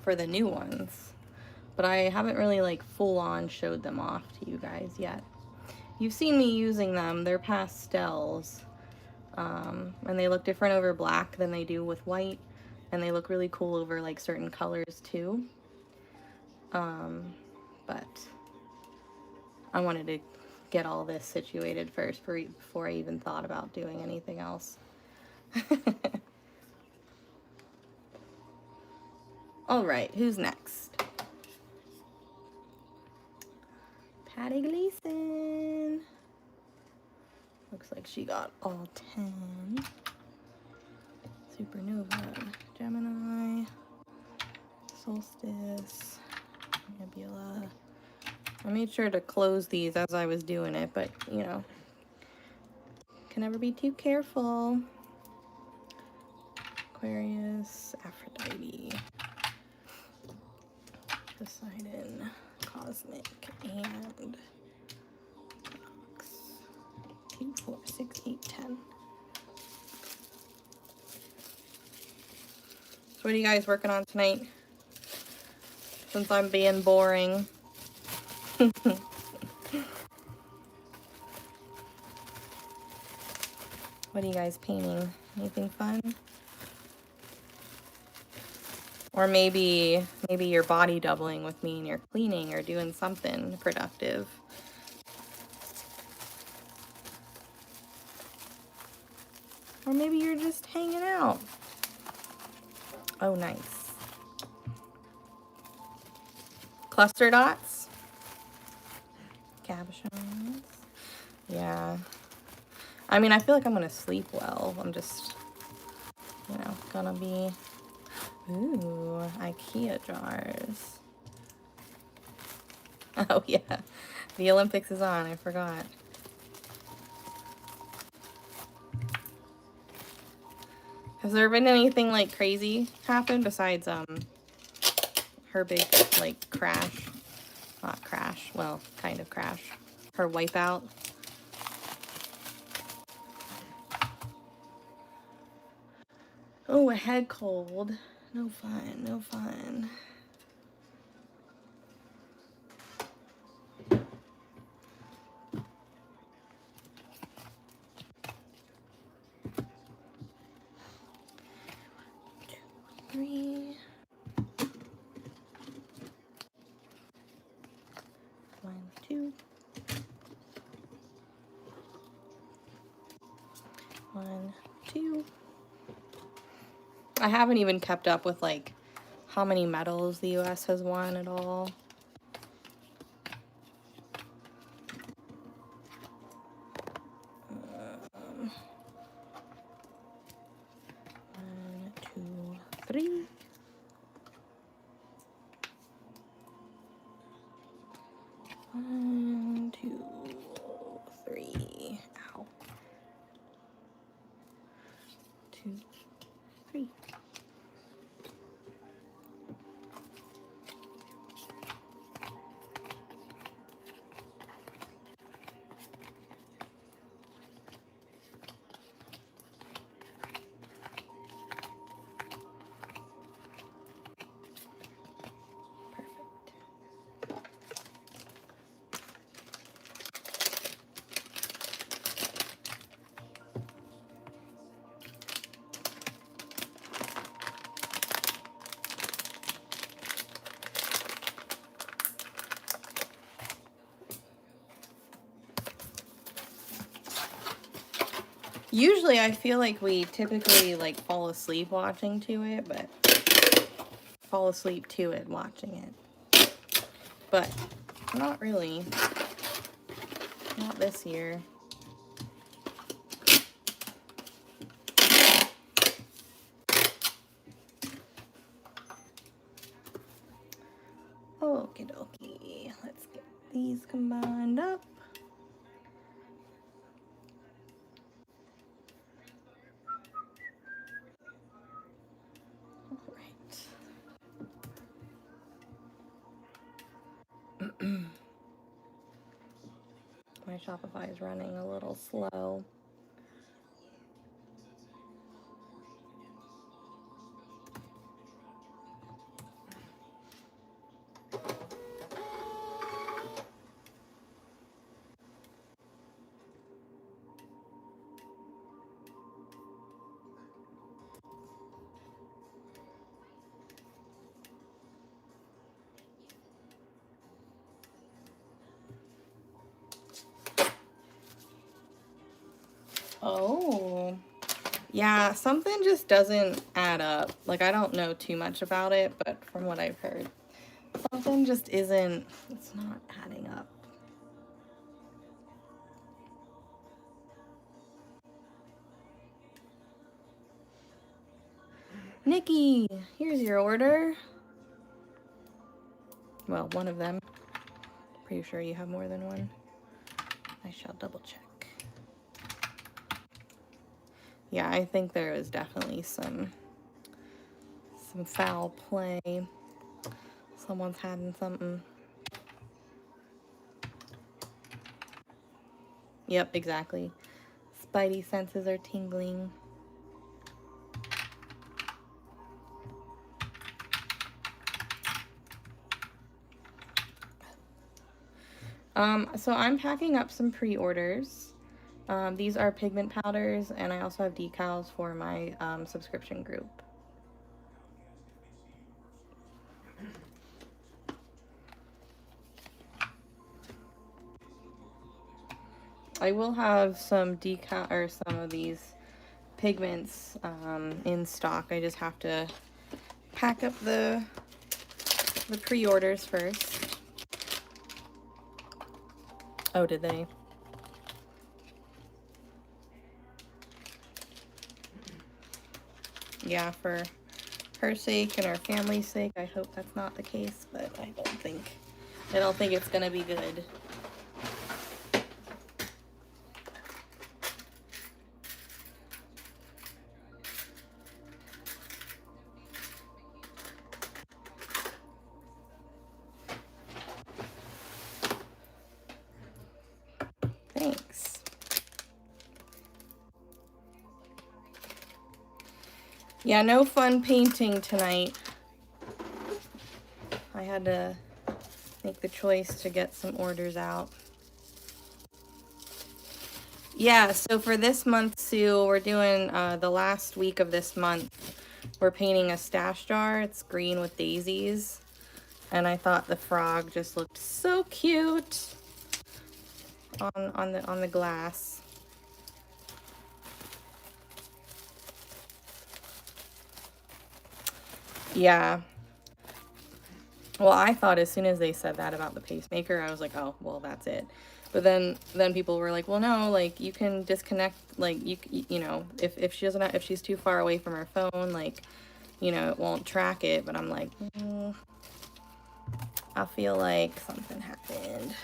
for the new ones, but I haven't really like full on showed them off to you guys yet. You've seen me using them. They're pastels, and they look different over black than they do with white, and they look really cool over like certain colors too. But I wanted to get all this situated first before I even thought about doing anything else. All right, who's next? Patty Gleason. Looks like she got all 10. Supernova, Gemini, Solstice, Nebula. I made sure to close these as I was doing it, but you know, can never be too careful. Aquarius, Aphrodite, Poseidon, Cosmic, and 2, 4, 6, 8, 10. So what are you guys working on tonight? Since I'm being boring. What are you guys painting? Anything fun? Or maybe you're body doubling with me and you're cleaning or doing something productive. Or maybe you're just hanging out. Oh, nice. Cluster dots. Cabochons. Yeah. I mean, I feel like I'm gonna sleep well. I'm just, you know, gonna be... Ooh, IKEA jars. Oh, yeah. The Olympics is on. I forgot. Has there been anything, like, crazy happen besides, her big, like, crash? Not crash. Well, kind of crash. Her wipeout. Oh, a head cold. No fun, no fun. Three. 1, 2. 1, 2. I haven't even kept up with like how many medals the US has won at all. Um, 1, 2, 3. 1, 2, 3. Ow. 2, 3. Usually I feel like we typically like fall asleep watching to it, but fall asleep to it watching it. But not really. Not this year. Okie dokie. Let's get these combined up. My Shopify is running a little slow. Oh. Yeah, something just doesn't add up. Like, I don't know too much about it, but from what I've heard, something just isn't, it's not adding up. Nikki, here's your order. Well, one of them. Pretty sure you have more than one. I shall double check. Yeah, I think there is definitely some foul play. Someone's hiding something. Yep, exactly. Spidey senses are tingling. So I'm packing up some pre-orders. These are pigment powders, and I also have decals for my subscription group. I will have some decal or some of these pigments in stock. I just have to pack up the pre-orders first. Oh, did they? Yeah, for her sake and her family's sake, I hope that's not the case, but I don't think it's gonna be good. Thanks. Yeah, no fun painting tonight. I had to make the choice to get some orders out. Yeah, so for this month, Sue, we're doing the last week of this month. We're painting a stash jar. It's green with daisies. And I thought the frog just looked so cute on the glass. Yeah. Well, I thought as soon as they said that about the pacemaker, I was like, oh, well, that's it. But then people were like, well, no, like you can disconnect, like you know, if she doesn't, if she's too far away from her phone, like, you know, it won't track it. But I'm like, I feel like something happened.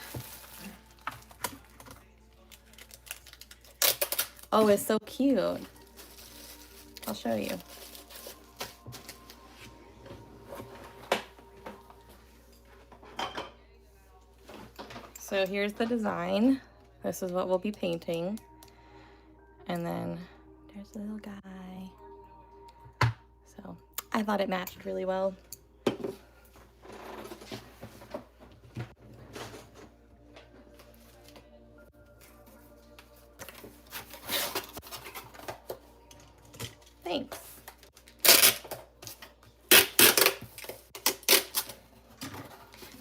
Oh, it's so cute. I'll show you. So here's the design. This is what we'll be painting. And then there's the little guy. So I thought it matched really well. Thanks.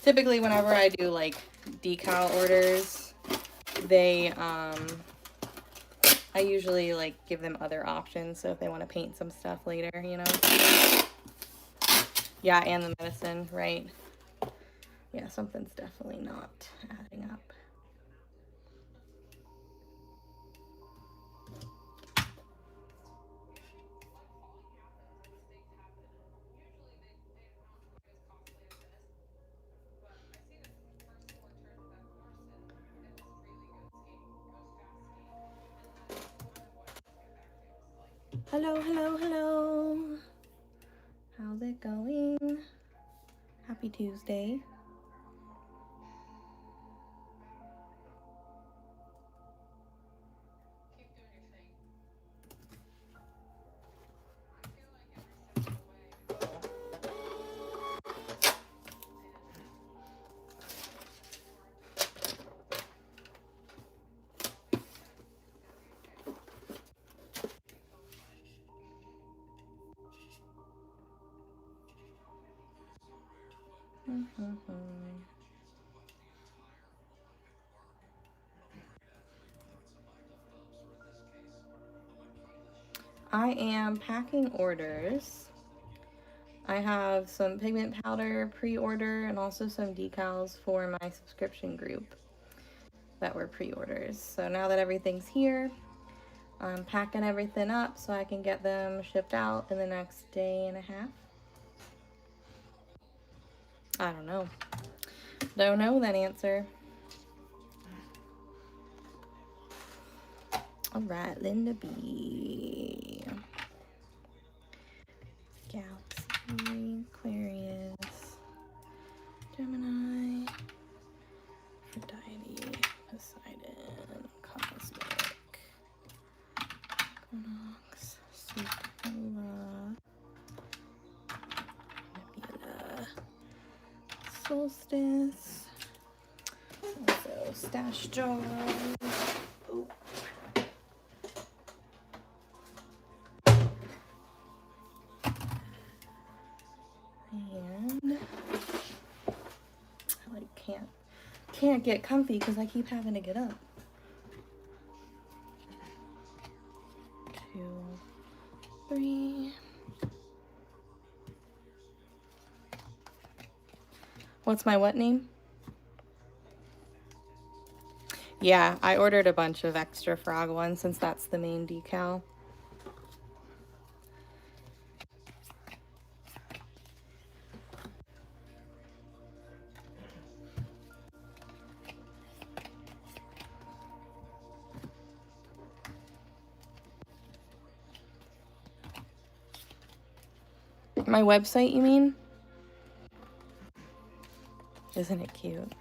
Typically, whenever I do like decal orders, they I usually like give them other options. So if they want to paint some stuff later, you know. Yeah, and the medicine, right? Yeah, something's definitely not adding up. Hello, hello, hello. How's it going? Happy Tuesday. I am packing orders. I have some pigment powder pre-order and also some decals for my subscription group that were pre-orders. So now that everything's here, I'm packing everything up so I can get them shipped out in the next day and a half. I don't know. Don't know that answer. All right, Linda B. Galaxy, Aquarius, Gemini, Aphrodite, Poseidon, Cosmic, Equinox, Supernova, Nebula, Solstice, also Stash Jar. Oh. And I like can't get comfy because I keep having to get up. 2, 3. What's my what name? Yeah, I ordered a bunch of extra frog ones since that's the main decal. My website, you mean? Isn't it cute?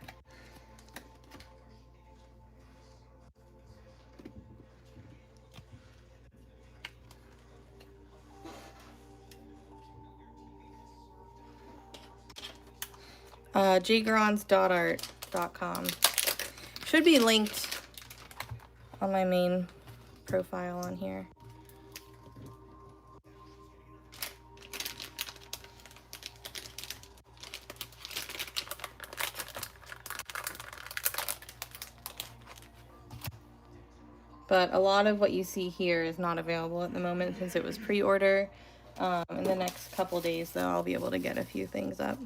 JGrondz Dot Art.com. Should be linked on my main profile on here. But a lot of what you see here is not available at the moment since it was pre-order. In the next couple days, though, I'll be able to get a few things up.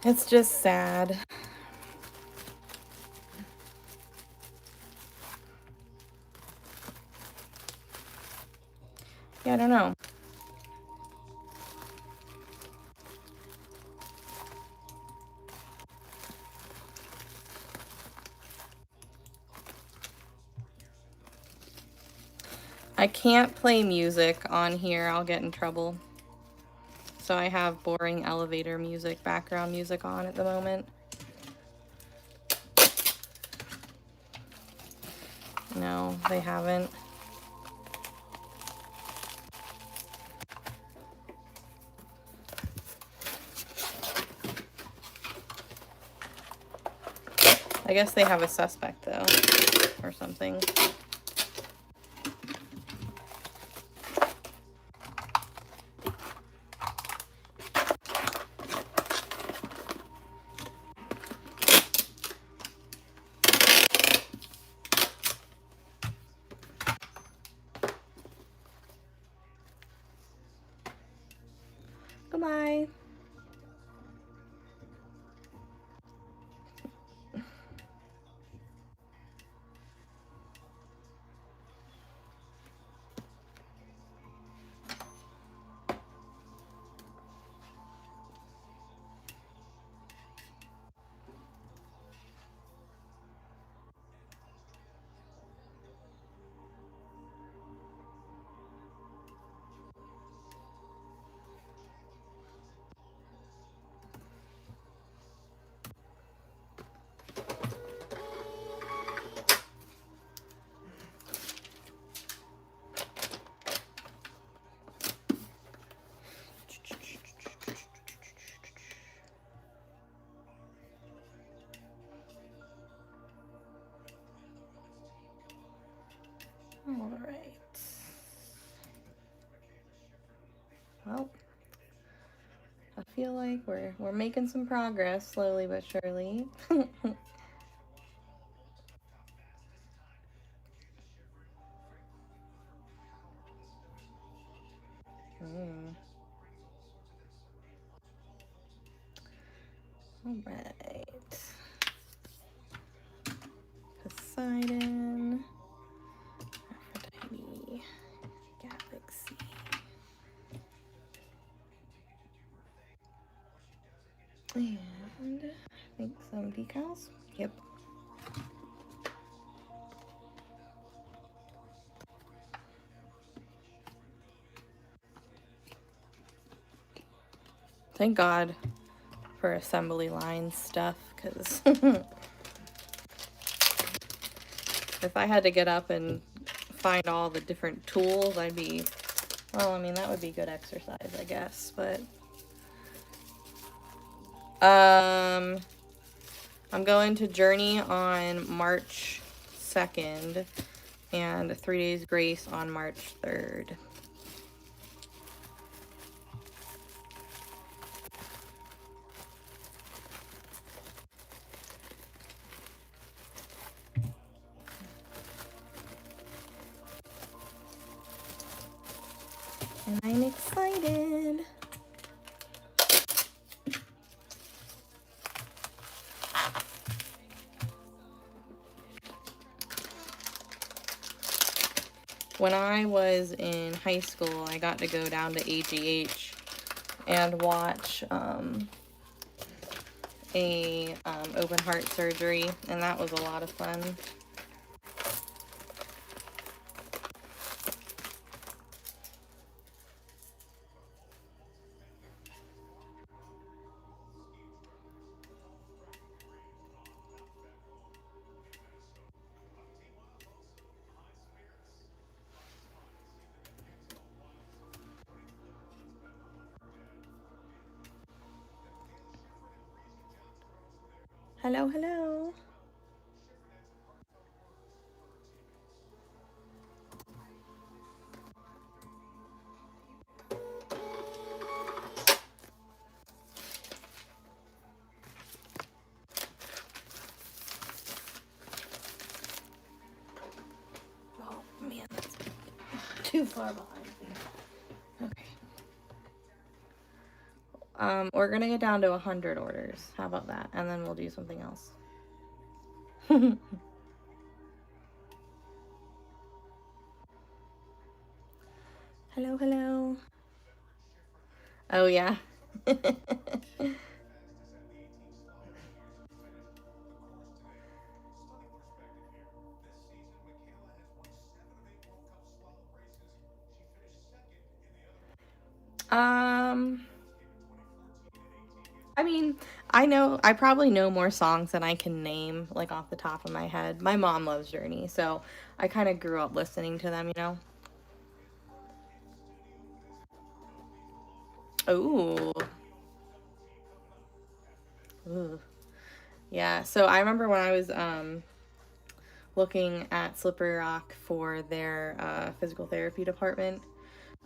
It's just sad. Yeah, I don't know. I can't play music on here. I'll get in trouble. So I have boring elevator music, background music on at the moment. No, they haven't. I guess they have a suspect, though, or something. Goodbye. All right. Well, I feel like we're making some progress slowly but surely. All right. Poseidon, Aphrodite, Galaxy. And I think some decals. Yep. Thank God for assembly line stuff, because if I had to get up and find all the different tools, I'd be, well, I mean, that would be good exercise, I guess, but I'm going to Journey on March 2nd and 3 Days Grace on March 3rd. And I'm excited. When I was in high school, I got to go down to AGH and watch a open heart surgery, and that was a lot of fun. Hello, hello. too far behind. Okay. We're gonna get down to 100 orders. How about that? And then we'll do something else. Hello, hello. Oh, yeah. I mean, I probably know more songs than I can name, like, off the top of my head. My mom loves Journey, so I kind of grew up listening to them, you know? Ooh. Ooh. Yeah, so I remember when I was looking at Slippery Rock for their physical therapy department.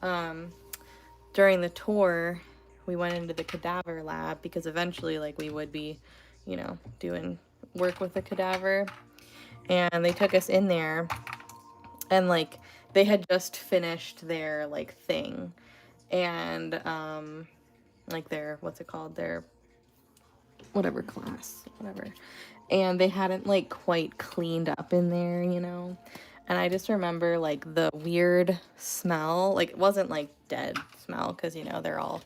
During the tour, we went into the cadaver lab because eventually, like, we would be, you know, doing work with the cadaver. And they took us in there, and, like, they had just finished their, like, thing. And, like, their, what's it called? Their, whatever class, whatever. And they hadn't, like, quite cleaned up in there, you know? And I just remember, like, the weird smell. Like, it wasn't, like, dead smell, because, you know, they're all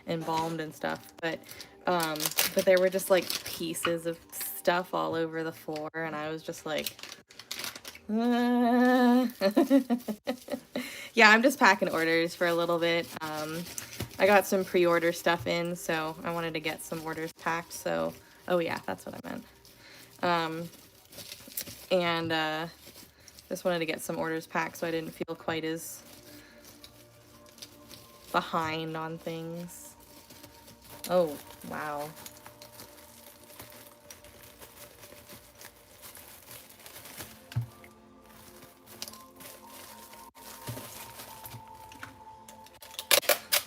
embalmed and stuff. But there were just, like, pieces of stuff all over the floor, and I was just like, ah. Yeah, I'm just packing orders for a little bit. I got some pre-order stuff in, so I wanted to get some orders packed, so, oh yeah, that's what I meant. And just wanted to get some orders packed so I didn't feel quite as behind on things. Oh, wow.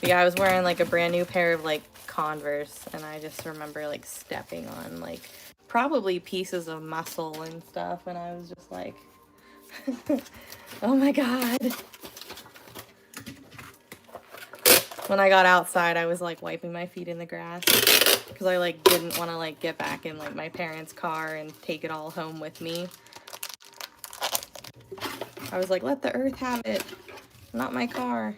But yeah, I was wearing, like, a brand new pair of, like, Converse, and I just remember, like, stepping on, like, probably pieces of muscle and stuff, and I was just like, oh my god. When I got outside, I was, like, wiping my feet in the grass because I, like, didn't want to, like, get back in, like, my parents' car and take it all home with me. I was like, let the earth have it, not my car.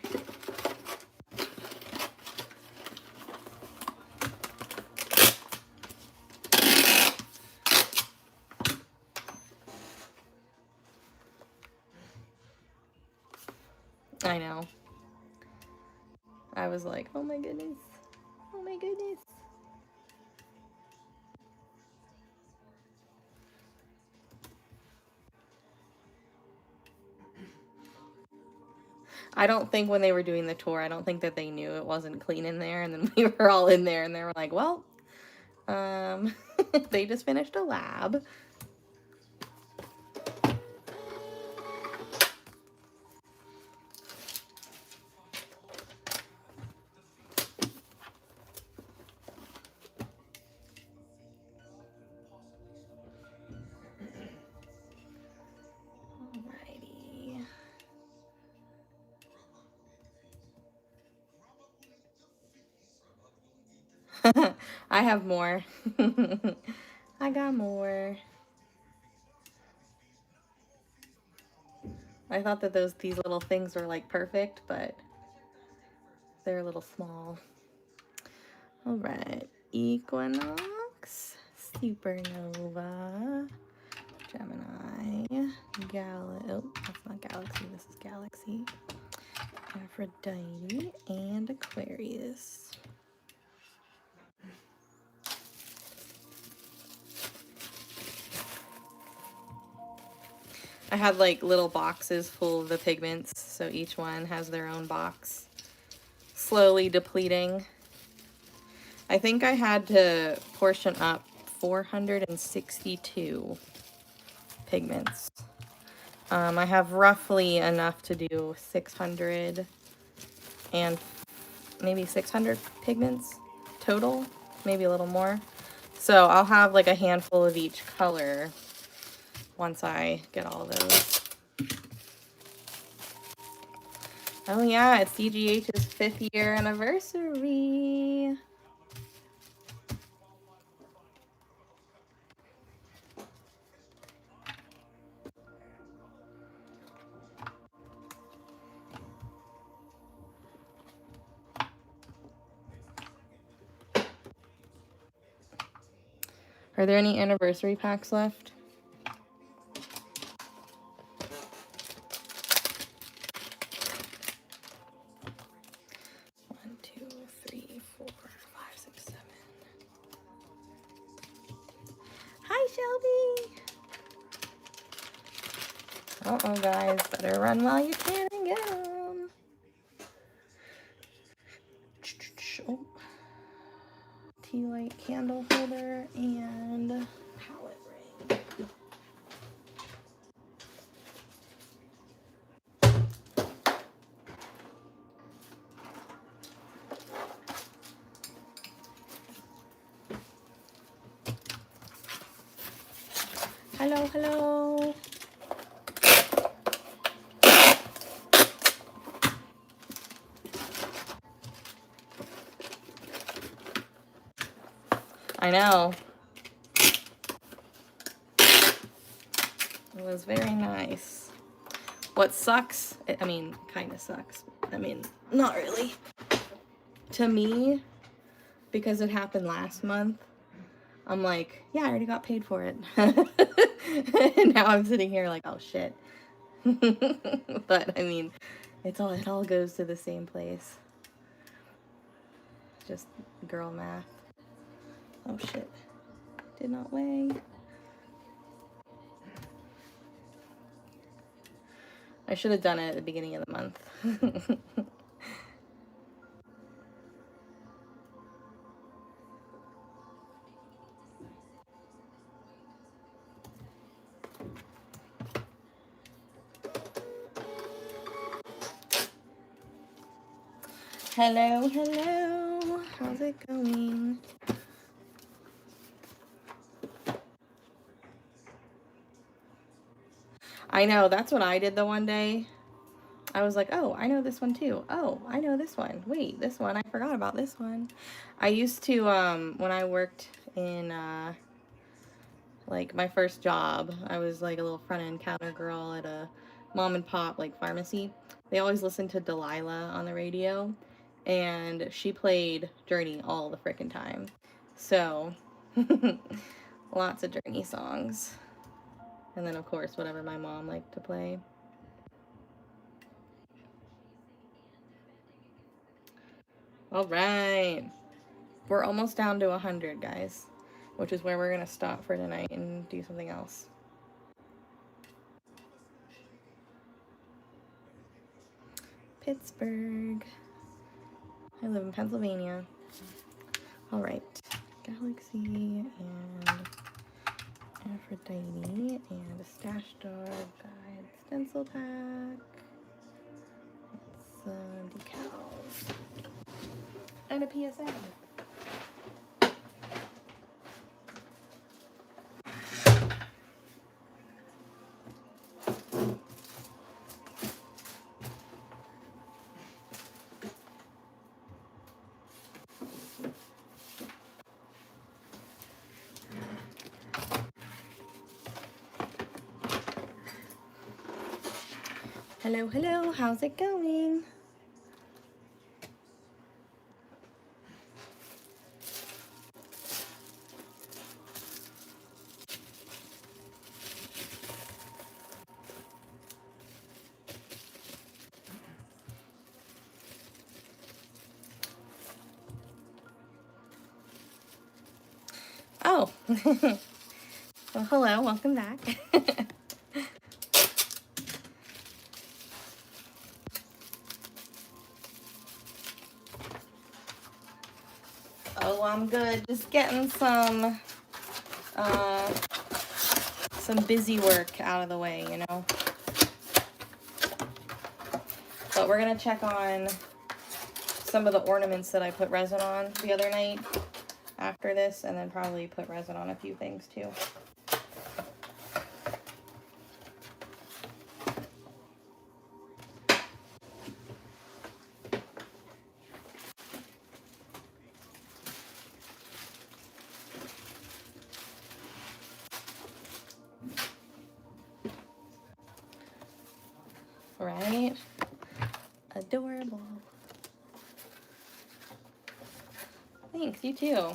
I know. I was like, oh my goodness. Oh my goodness. I don't think when they were doing the tour, I don't think that they knew it wasn't clean in there. And then we were all in there and they were like, well, they just finished a lab. I have more. I got more. I thought that these little things were, like, perfect, but they're a little small. All right. Equinox, Supernova, Gemini, oh, that's not Galaxy, this is Galaxy, Aphrodite, and Aquarius. I had, like, little boxes full of the pigments, so each one has their own box. Slowly depleting. I think I had to portion up 462 pigments. I have roughly enough to do 600 and maybe 600 pigments total, maybe a little more. So I'll have, like, a handful of each color once I get all those. Oh yeah, it's CGH's 5th year anniversary. Are there any anniversary packs left? One, two, three, four, five, six, seven. Hi, Shelby. Uh-oh, guys. Better run while you can and get them. Oh. Tea light candle holder and palette ring. Hello, hello. I know. It was very nice. What sucks, I mean, kind of sucks. I mean, not really. To me, because it happened last month, I'm like, yeah, I already got paid for it. And now I'm sitting here like, oh shit. But I mean, it all goes to the same place. Just girl math. Oh shit. Did not weigh. I should have done it at the beginning of the month. Hello, hello. How's it going? I know, that's what I did the one day. I was like, oh, I know this one too. Oh, I know this one. Wait, this one, I forgot about this one. I used to, when I worked in, like, my first job, I was like a little front-end counter girl at a mom and pop, like, pharmacy. They always listened to Delilah on the radio, and she played Journey all the frickin' time. So, lots of Journey songs. And then, of course, whatever my mom liked to play. All right. We're almost down to 100, guys, which is where we're going to stop for tonight and do something else. Pittsburgh. I live in Pennsylvania. All right. Galaxy and Aphrodite and a Stash Dog Guide stencil pack. Some decals. And a PSA. Hello, hello, how's it going? Oh, well, hello, welcome back. Oh, I'm good. Just getting some busy work out of the way, you know. But we're gonna check on some of the ornaments that I put resin on the other night after this, and then probably put resin on a few things too. right? Adorable. Thanks, you too.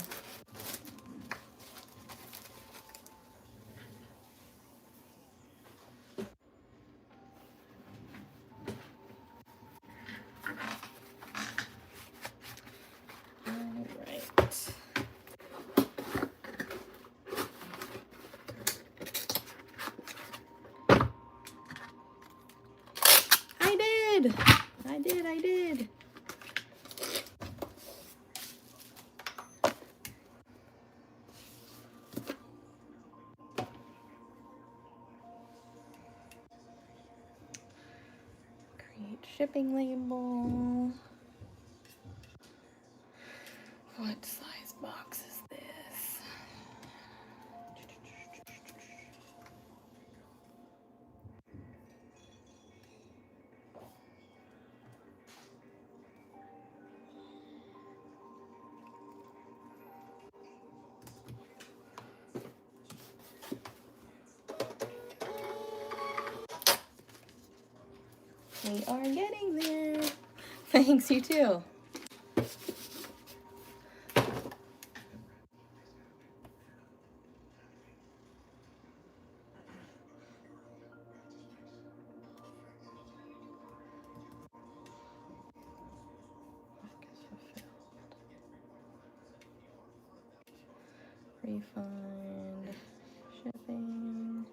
I did. Create shipping label. What size box is this? We are getting there. Thanks, you too. Refund, shipping.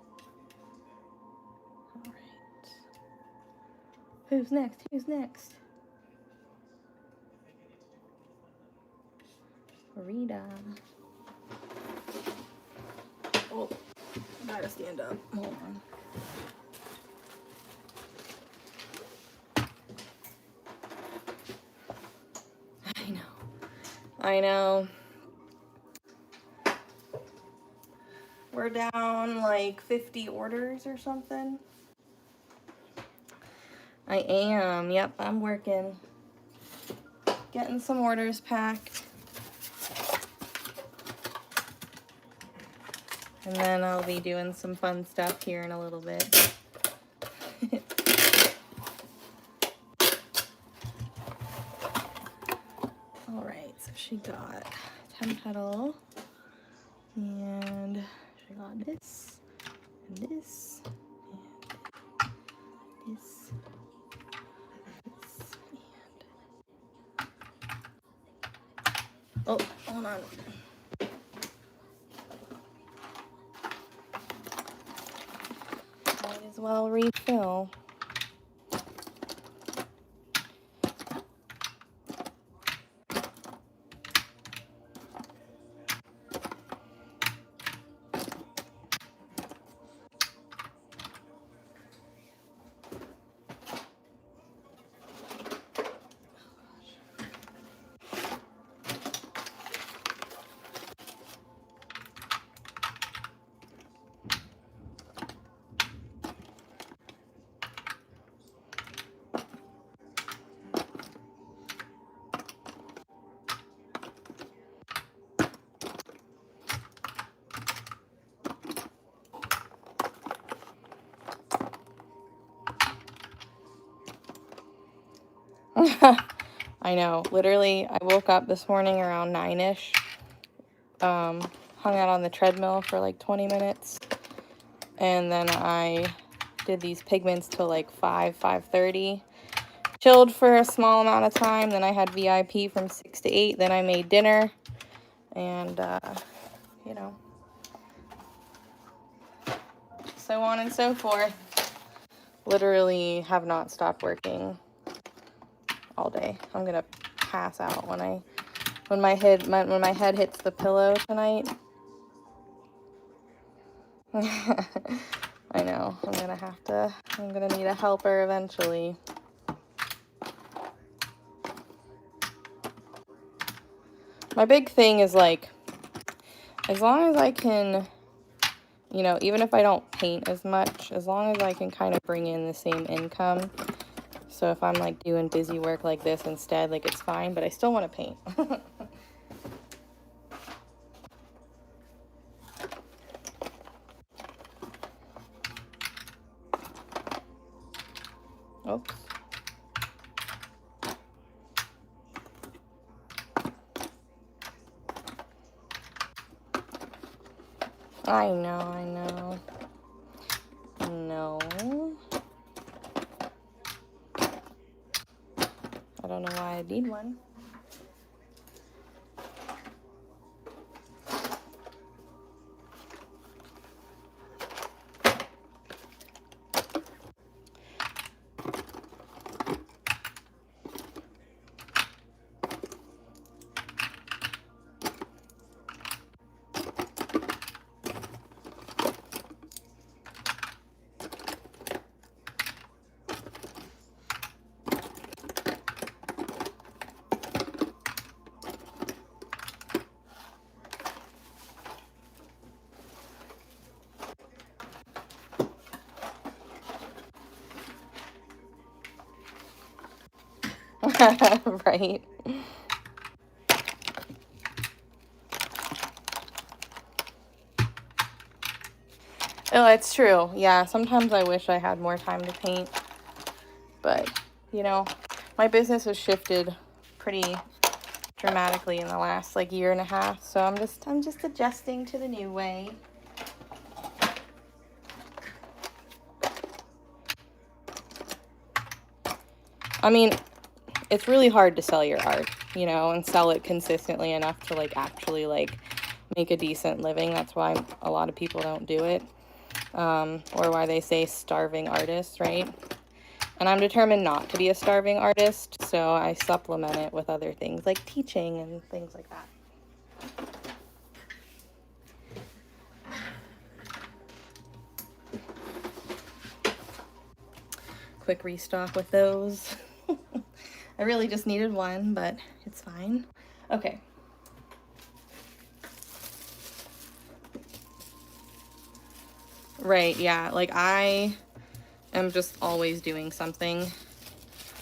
All right. Who's next? Who's next? Rita. Oh, I gotta stand up. Hold on. I know. We're down like 50 orders or something. I am. Yep, I'm working. Getting some orders packed. And then I'll be doing some fun stuff here in a little bit. All right, so she got 10 petal. And she got this, and this, and this, and... Oh, hold on. Might as well refill. I know. Literally, I woke up this morning around 9-ish. Hung out on the treadmill for like 20 minutes. And then I did these pigments till like 5:30. Chilled for a small amount of time. Then I had VIP from 6 to 8. Then I made dinner. And, you know, so on and so forth. Literally have not stopped working all day. I'm gonna pass out when my head hits the pillow tonight. I know. I'm gonna need a helper eventually. My big thing is like, as long as I can, you know, even if I don't paint as much, as long as I can kind of bring in the same income. So if I'm like doing busy work like this instead, like it's fine, but I still want to paint. strokes. I know. No. I don't know why I need one. Right. Oh, it's true. Yeah, sometimes I wish I had more time to paint. But, you know, my business has shifted pretty dramatically in the last like year and a half, so I'm just adjusting to the new way. I mean, it's really hard to sell your art, you know, and sell it consistently enough to like actually like make a decent living. That's why a lot of people don't do it, or why they say starving artists, right? And I'm determined not to be a starving artist, so I supplement it with other things like teaching and things like that. Quick restock with those. I really just needed one, but it's fine. Okay. Right, yeah, like I am just always doing something.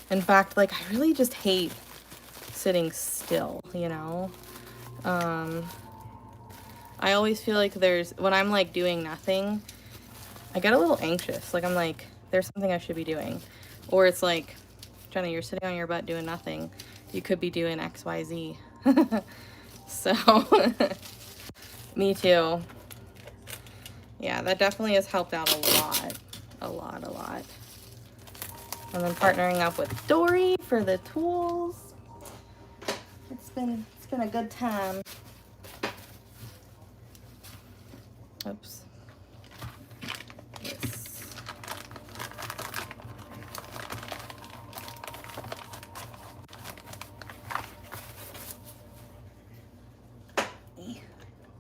In fact, like I really just hate sitting still, you know? I always feel like when I'm like doing nothing, I get a little anxious. Like I'm like, there's something I should be doing. Or it's like, Jenna, you're sitting on your butt doing nothing. You could be doing X, Y, Z. So, me too. Yeah, that definitely has helped out a lot. A lot. And then partnering up with Dory for the tools. It's been a good time. Oops. Yes.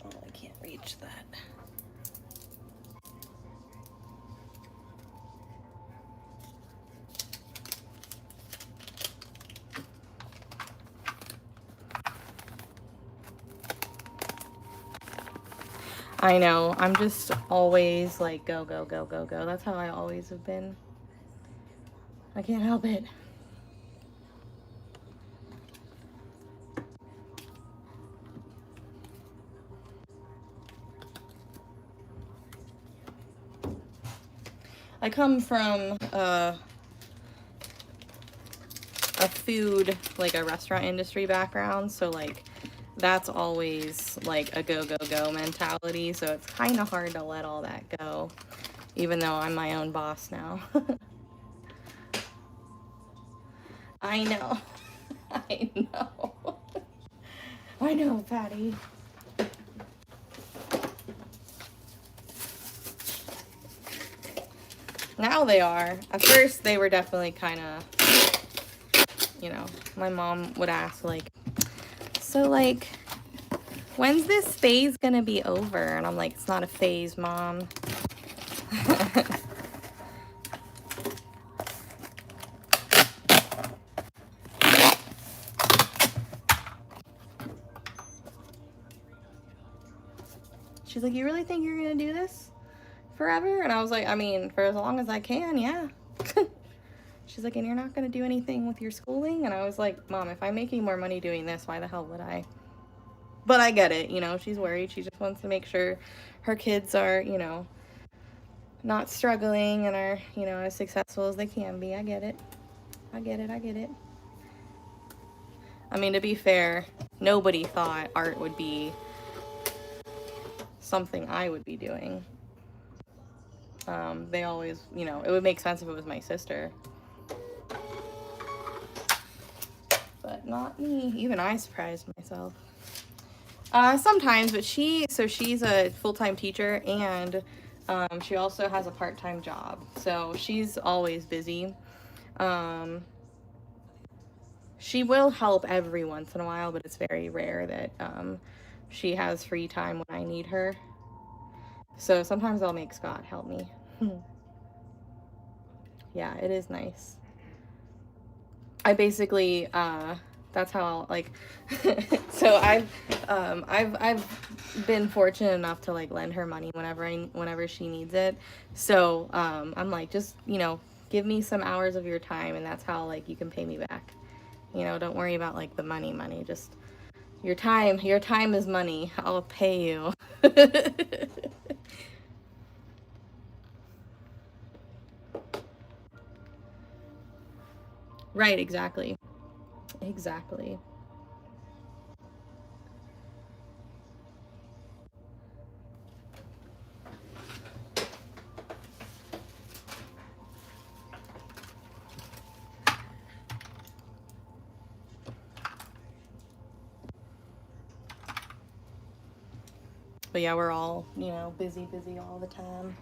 Oh, I can't reach that. I know. I'm just always like go. That's how I always have been. I can't help it. I come from a food, like a restaurant industry background, so like that's always like a go mentality, so it's kind of hard to let all that go, even though I'm my own boss now. I know. I know. I know, Patty. Now they are. At first, they were definitely kind of, you know, my mom would ask, like, so, like, when's this phase gonna be over? And I'm like, it's not a phase, Mom. She's like, you really think you're gonna do this forever? And I was like, I mean, for as long as I can, yeah. She's like, and you're not gonna do anything with your schooling? And I was like, Mom, if I'm making more money doing this, why the hell would I? But I get it, you know, she's worried. She just wants to make sure her kids are, you know, not struggling and are, you know, as successful as they can be. I get it. I get it. I get it. I mean, to be fair, nobody thought art would be something I would be doing. They always, you know, it would make sense if it was my sister. But not me. Even I surprised myself. Sometimes, but she's a full-time teacher, and she also has a part-time job. So she's always busy. She will help every once in a while, but it's very rare that she has free time when I need her. So sometimes I'll make Scott help me. Yeah, it is nice. I basically, that's how I'll, like, so I've been fortunate enough to, like, lend her money whenever she needs it. So, I'm like, just, you know, give me some hours of your time, and that's how, like, you can pay me back. You know, don't worry about, like, the money, just your time is money. I'll pay you. Right, exactly. Exactly. But yeah, we're all, you know, busy all the time.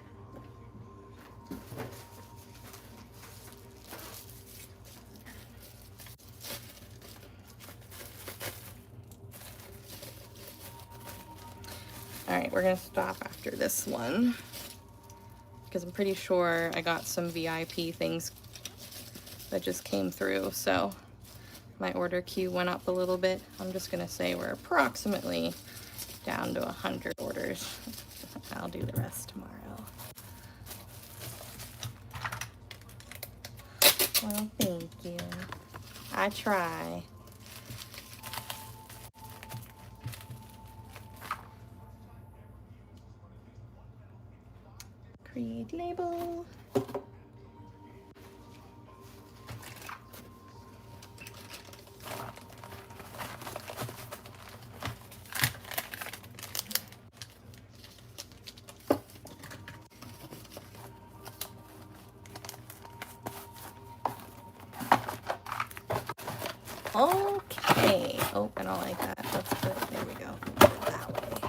All right, we're gonna stop after this one because I'm pretty sure I got some VIP things that just came through, so my order queue went up a little bit. I'm just gonna say we're approximately down to 100 orders. I'll do the rest tomorrow. Well, thank you. I try. Create label. Okay. Oh, I don't like that. Let's put it, there we go. Put it that way.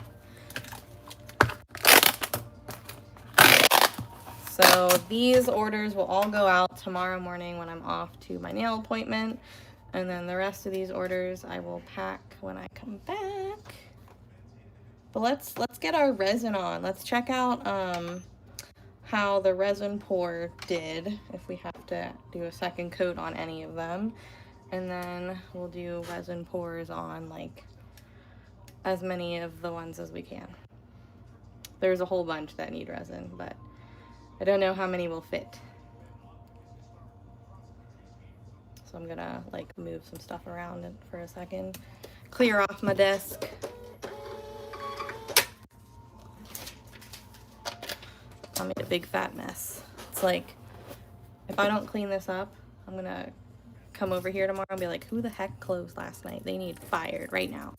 So these orders will all go out tomorrow morning when I'm off to my nail appointment. And then the rest of these orders I will pack when I come back. But let's get our resin on. Let's check out how the resin pour did, if we have to do a second coat on any of them. And then we'll do resin pours on, like, as many of the ones as we can. There's a whole bunch that need resin, but I don't know how many will fit. So I'm gonna, like, move some stuff around for a second. Clear off my desk. I made a big fat mess. It's like, if I don't clean this up, I'm gonna come over here tomorrow and be like, who the heck closed last night? They need fired right now.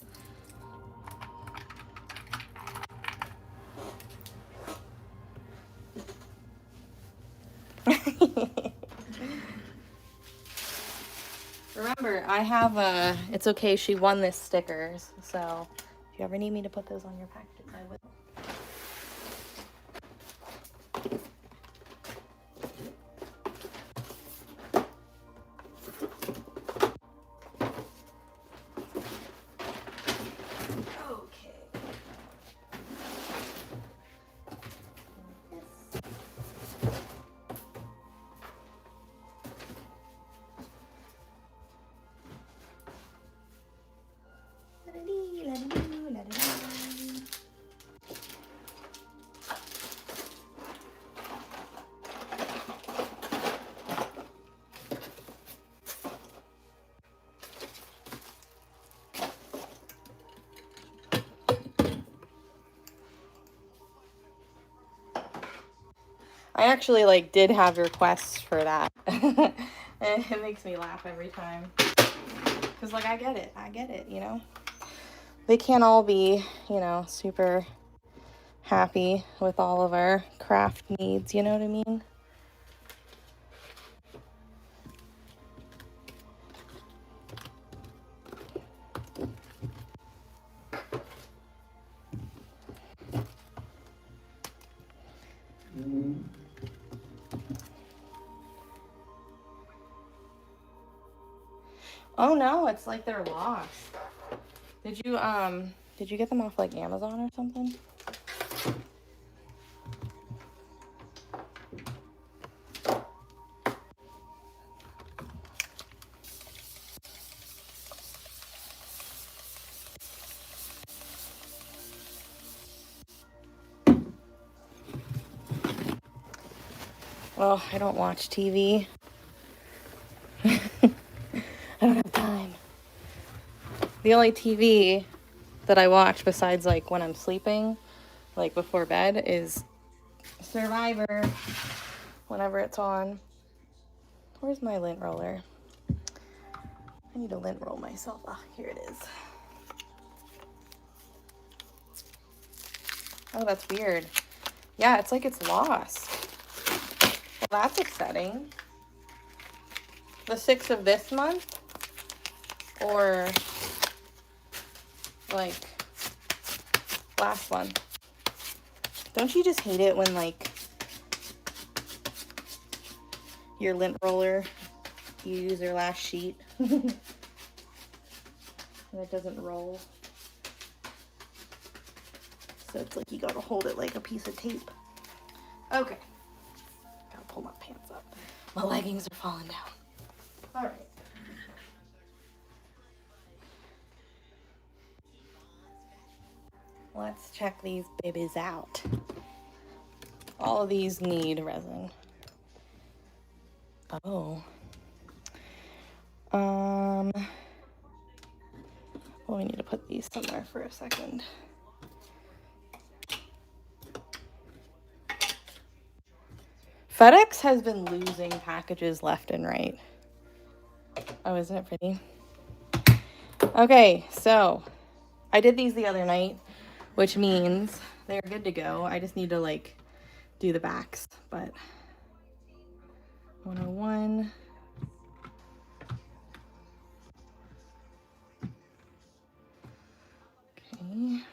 Remember, I have it's okay, she won this stickers, so if you ever need me to put those on your packages, I will. I actually like did have requests for that. And it makes me laugh every time. Cause like I get it, you know? They can't all be, you know, super happy with all of our craft needs, you know what I mean? Oh no, it's like they're lost. Did you get them off like Amazon or something? Well, I don't watch TV. I don't have time. The only TV that I watch besides like when I'm sleeping, like before bed, is Survivor whenever it's on. Where's my lint roller? I need to lint roll myself. Ah, here it is. Oh, that's weird. Yeah, it's like it's lost. Well, that's upsetting. The 6th of this month? Or like last one? Don't you just hate it when like your lint roller, you use your last sheet and it doesn't roll? So it's like you gotta hold it like a piece of tape. Okay. Gotta pull my pants up. My leggings are falling down. All right. Let's check these babies out. All of these need resin. Oh. Well, we need to put these somewhere for a second. FedEx has been losing packages left and right. Oh, isn't it pretty? Okay, so I did these the other night, which means they're good to go. I just need to like do the backs, but 101. Okay.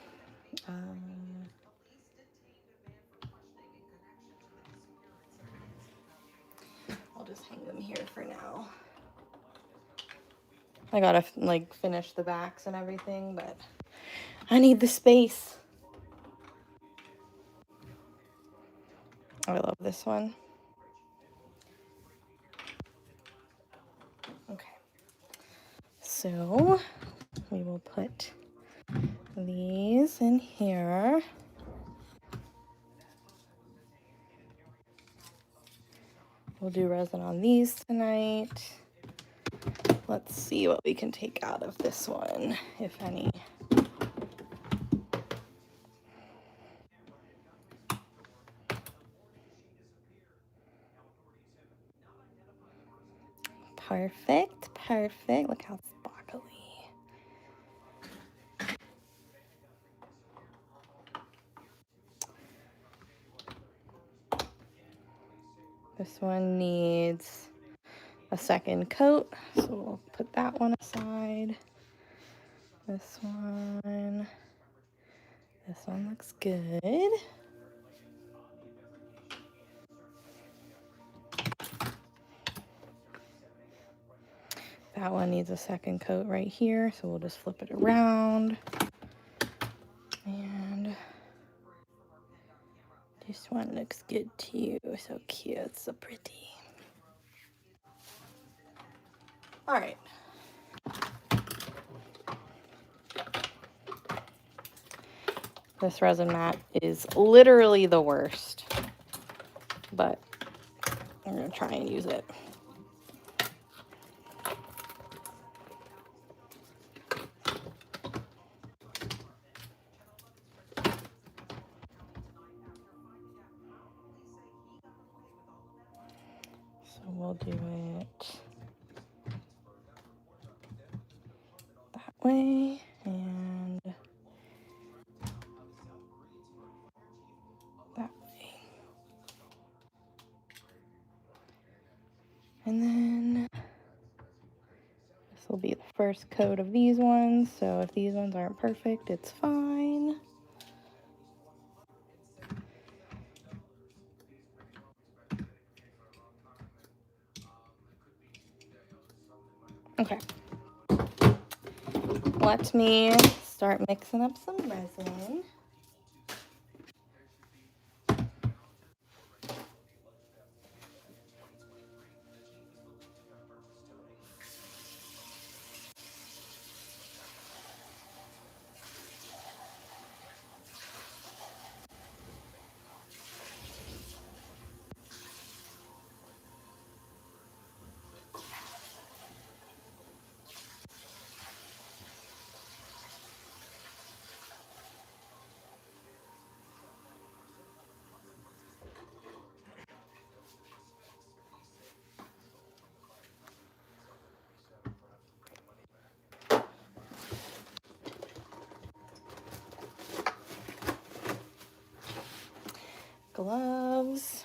I'll just hang them here for now. I gotta like finish the backs and everything, but I need the space. I love this one. Okay. So we will put these in here. We'll do resin on these tonight. Let's see what we can take out of this one, if any. Perfect, perfect. Look how sparkly. This one needs a second coat, so we'll put that one aside. This one looks good. That one needs a second coat right here, so we'll just flip it around. And this one looks good too, so cute, so pretty. All right. This resin mat is literally the worst, but I'm gonna try and use it. we'll do it that way and that way. And then this will be the first coat of these ones, so if these ones aren't perfect, it's fine. Okay. Let me start mixing up some resin. Gloves.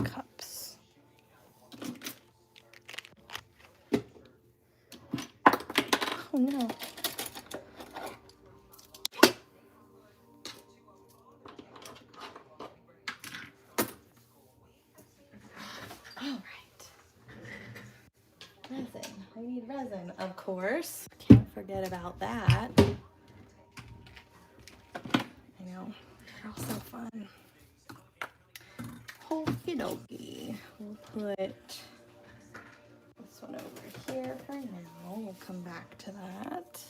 Cups. Oh no. All right. Resin. I need resin, of course. Can't forget about that. I know. They're all so fun. Okie dokie. We'll put this one over here for now. We'll come back to that.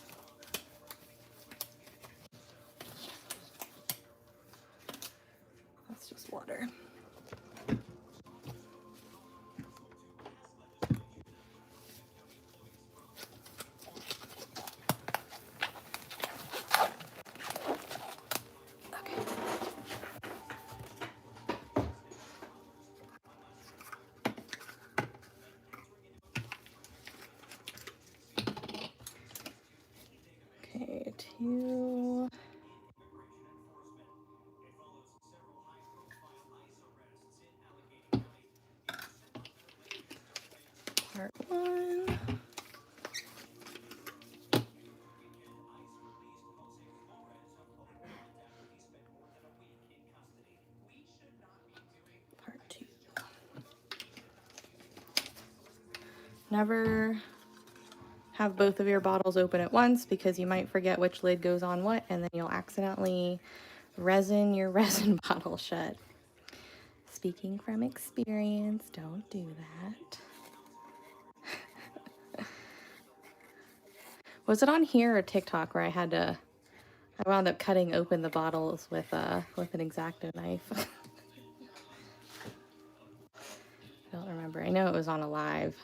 That's just water. Okay, two. Part one. Part two. Never have both of your bottles open at once because you might forget which lid goes on what, and then you'll accidentally resin your resin bottle shut. Speaking from experience, don't do that. Was it on here or TikTok where I wound up cutting open the bottles with an X-Acto knife? I don't remember. I know it was on a live.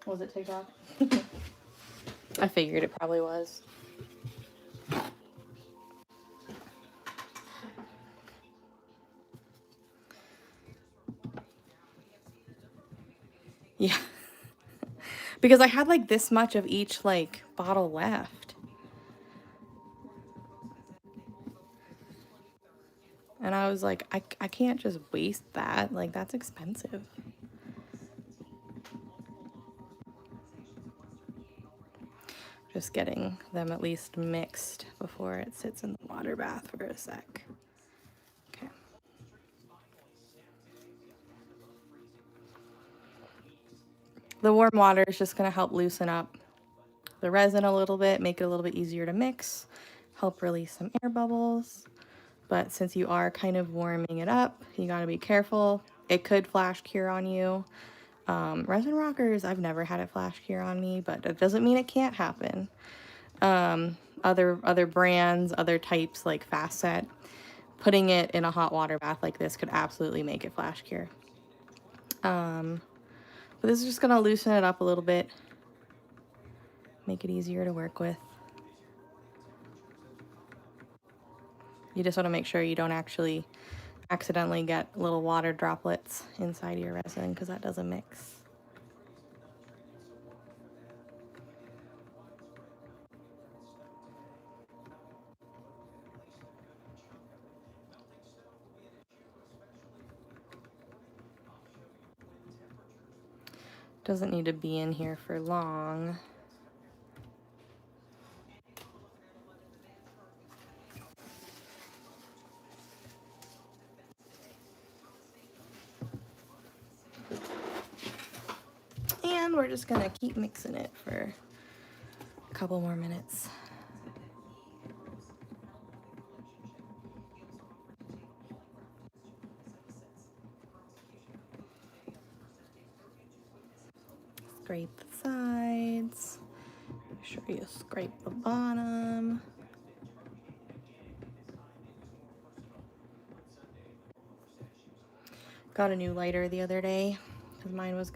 Was it TikTok? I figured it probably was. Yeah. Because I had like this much of each like bottle left. And I was like, I can't just waste that. Like, that's expensive. Just getting them at least mixed before it sits in the water bath for a sec. Okay. The warm water is just going to help loosen up the resin a little bit, make it a little bit easier to mix, help release some air bubbles. But since you are kind of warming it up, you gotta be careful. It could flash cure on you. Resin rockers, I've never had it flash cure on me, but it doesn't mean it can't happen. Other brands, other types like Fast Set, putting it in a hot water bath like this could absolutely make it flash cure. But this is just gonna loosen it up a little bit, make it easier to work with. You just want to make sure you don't actually accidentally get little water droplets inside your resin, because that doesn't mix. Doesn't need to be in here for long. And we're just gonna keep mixing it for a couple more minutes. Scrape the sides. Make sure you scrape the bottom. Got a new lighter the other day because mine was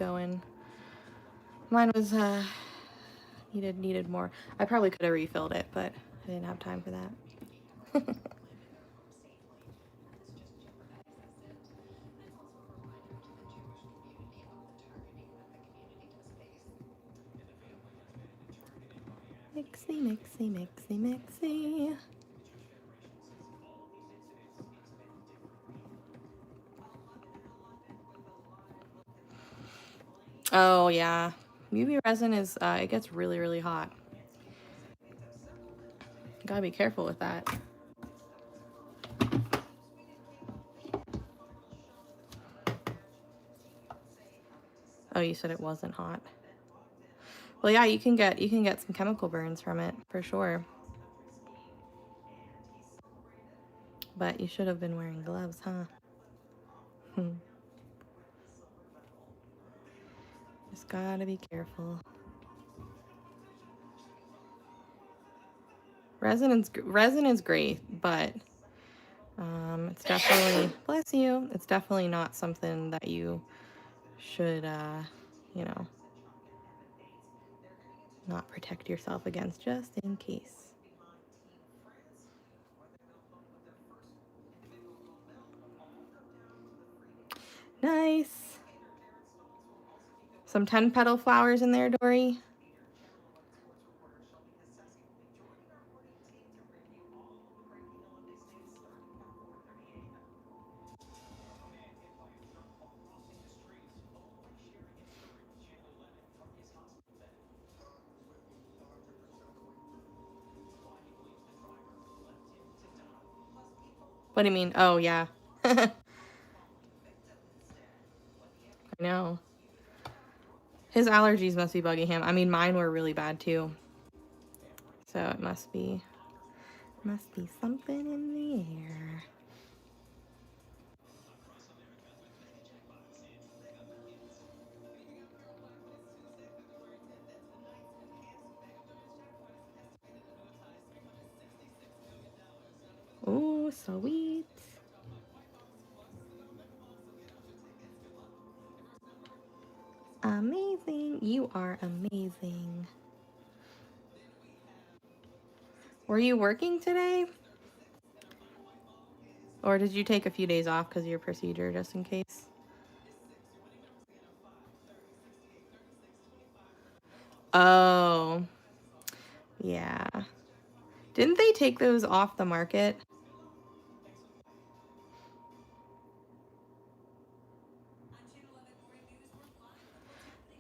needed more. I probably could have refilled it, but I didn't have time for that. Mixy, mixy, mixy, mixy. Oh yeah, UV resin is, it gets really, really hot. You gotta be careful with that. Oh, you said it wasn't hot. Well, yeah, you can get some chemical burns from it for sure. But you should have been wearing gloves, huh? Just gotta be careful. Resin is great, but it's definitely, bless you, it's definitely not something that you should, you know, not protect yourself against, just in case. Nice. Some 10-petal flowers in there, Dory. What do you mean? Oh, yeah. I know. His allergies must be bugging him. I mean, mine were really bad too. So it must be something in the air. Oh, sweet. Amazing. You are amazing. Were you working today? Or did you take a few days off because of your procedure, just in case? Oh, yeah. Didn't they take those off the market?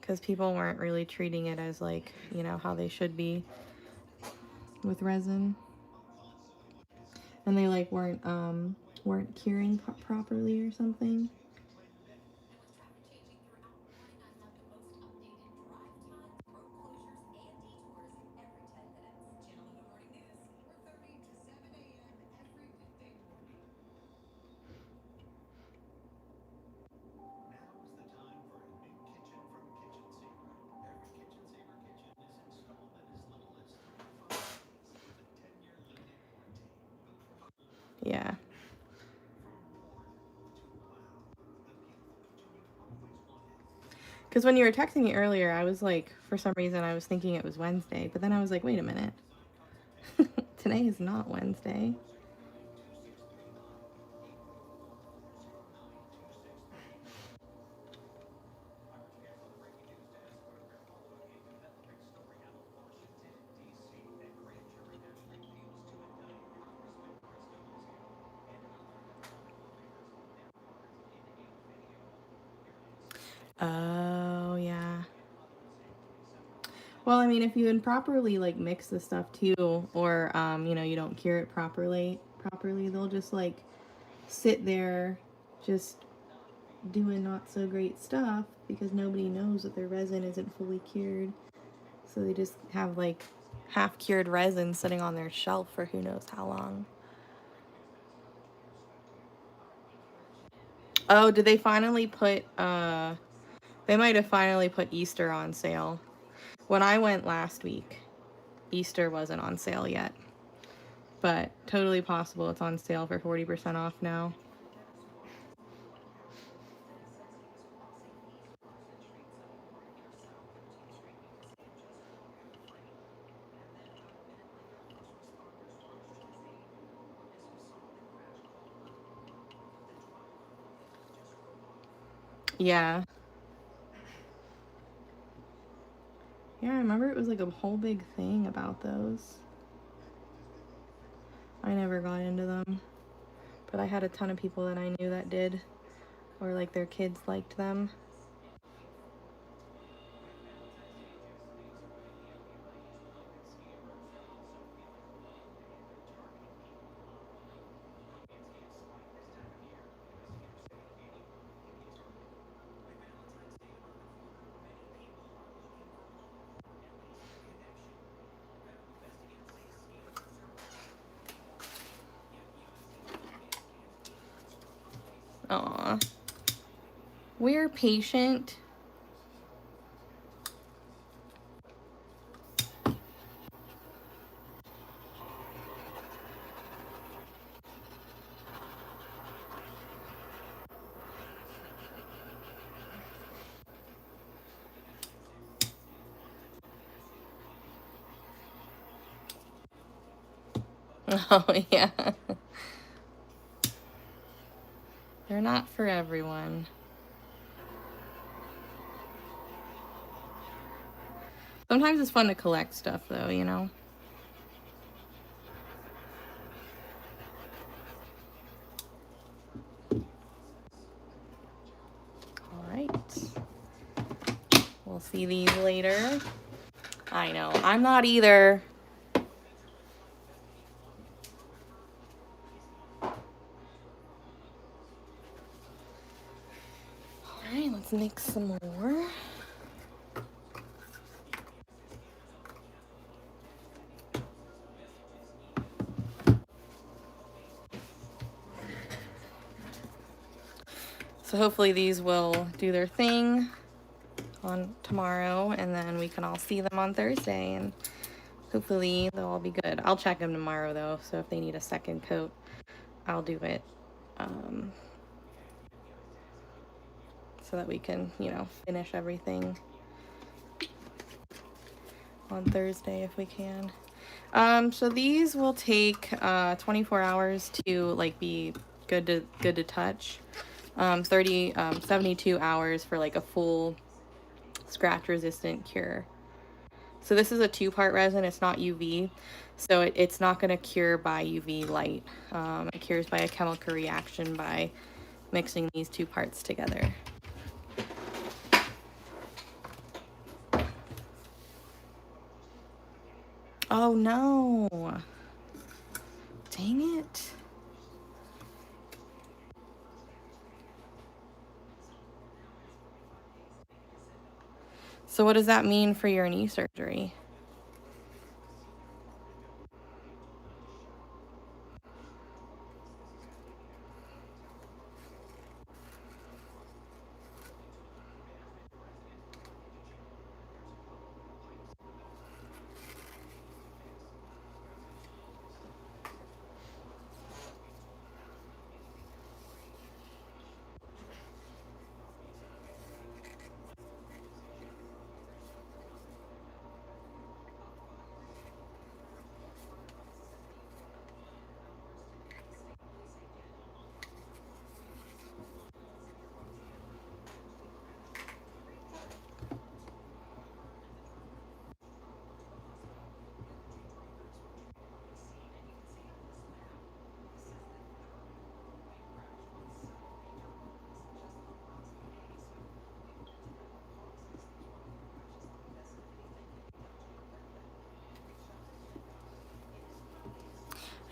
Because people weren't really treating it as, like, you know, how they should be with resin. And they, like, weren't curing properly or something. Because when you were texting me earlier, I was like, for some reason, I was thinking it was Wednesday. But then I was like, wait a minute. Today is not Wednesday. Oh, yeah. Well, I mean, if you improperly like mix the stuff too, or you know, you don't cure it properly, they'll just like sit there just doing not so great stuff because nobody knows that their resin isn't fully cured. So they just have like half cured resin sitting on their shelf for who knows how long. Oh, did they finally put they might have finally put Easter on sale. When I went last week, Easter wasn't on sale yet. But totally possible it's on sale for 40% off now. Yeah. Yeah, I remember it was like a whole big thing about those. I never got into them. But I had a ton of people that I knew that did. Or like their kids liked them. Aw. We're patient. Oh, yeah. They're not for everyone. Sometimes it's fun to collect stuff, though, you know? All right. We'll see these later. I know. I'm not either. All right, let's mix some more. So hopefully these will do their thing on tomorrow, and then we can all see them on Thursday, and hopefully they'll all be good. I'll check them tomorrow though, so if they need a second coat, I'll do it, so that we can, you know, finish everything on Thursday if we can. So these will take 24 hours to like be good to touch. 72 hours for like a full scratch resistant cure. So this is a 2-part resin. It's not UV, so it's not going to cure by UV light. It cures by a chemical reaction by mixing these 2 parts together. Oh no! Dang it! So what does that mean for your knee surgery?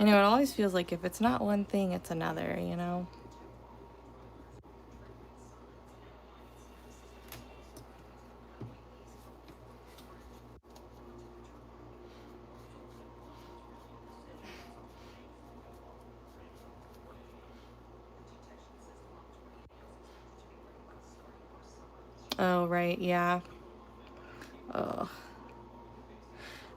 I know, it always feels like if it's not one thing, it's another, you know? Oh, right, yeah. Oh.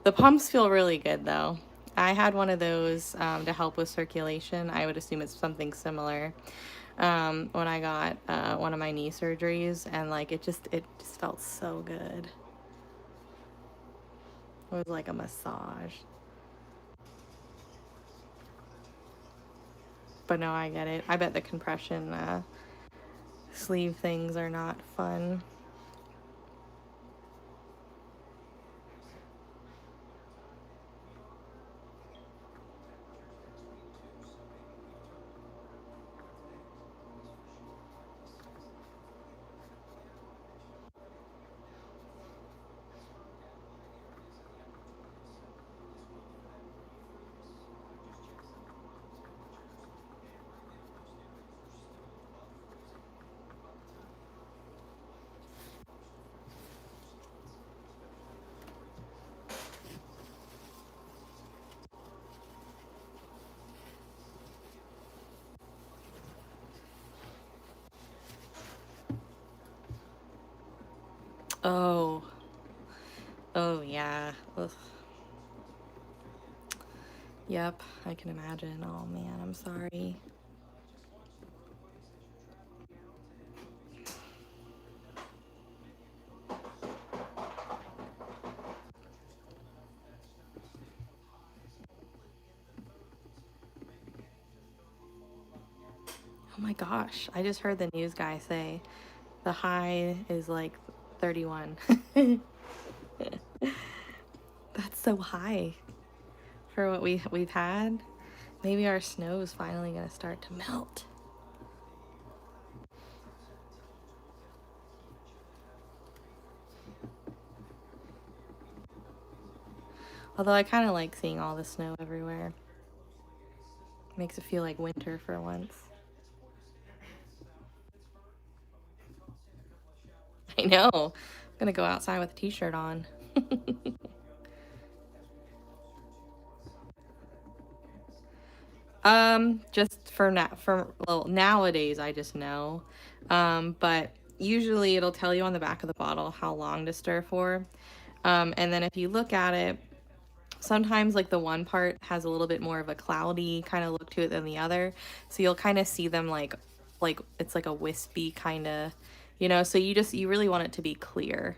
The pumps feel really good though. I had one of those to help with circulation. I would assume it's something similar when I got one of my knee surgeries, and like it just felt so good. It was like a massage. But no, I get it. I bet the compression sleeve things are not fun. Oh, oh yeah. Ugh. Yep, I can imagine. Oh man, I'm sorry. Oh my gosh, I just heard the news guy say the high is like 31. That's so high for what we've had. Maybe our snow is finally gonna start to melt. Although I kind of like seeing all the snow everywhere. Makes it feel like winter for once. I know. I'm gonna go outside with a t-shirt on. Just for well, nowadays I just know. But usually it'll tell you on the back of the bottle how long to stir for. And then if you look at it, sometimes like the one part has a little bit more of a cloudy kind of look to it than the other. So you'll kind of see them like it's like a wispy kind of, you know, so you really want it to be clear.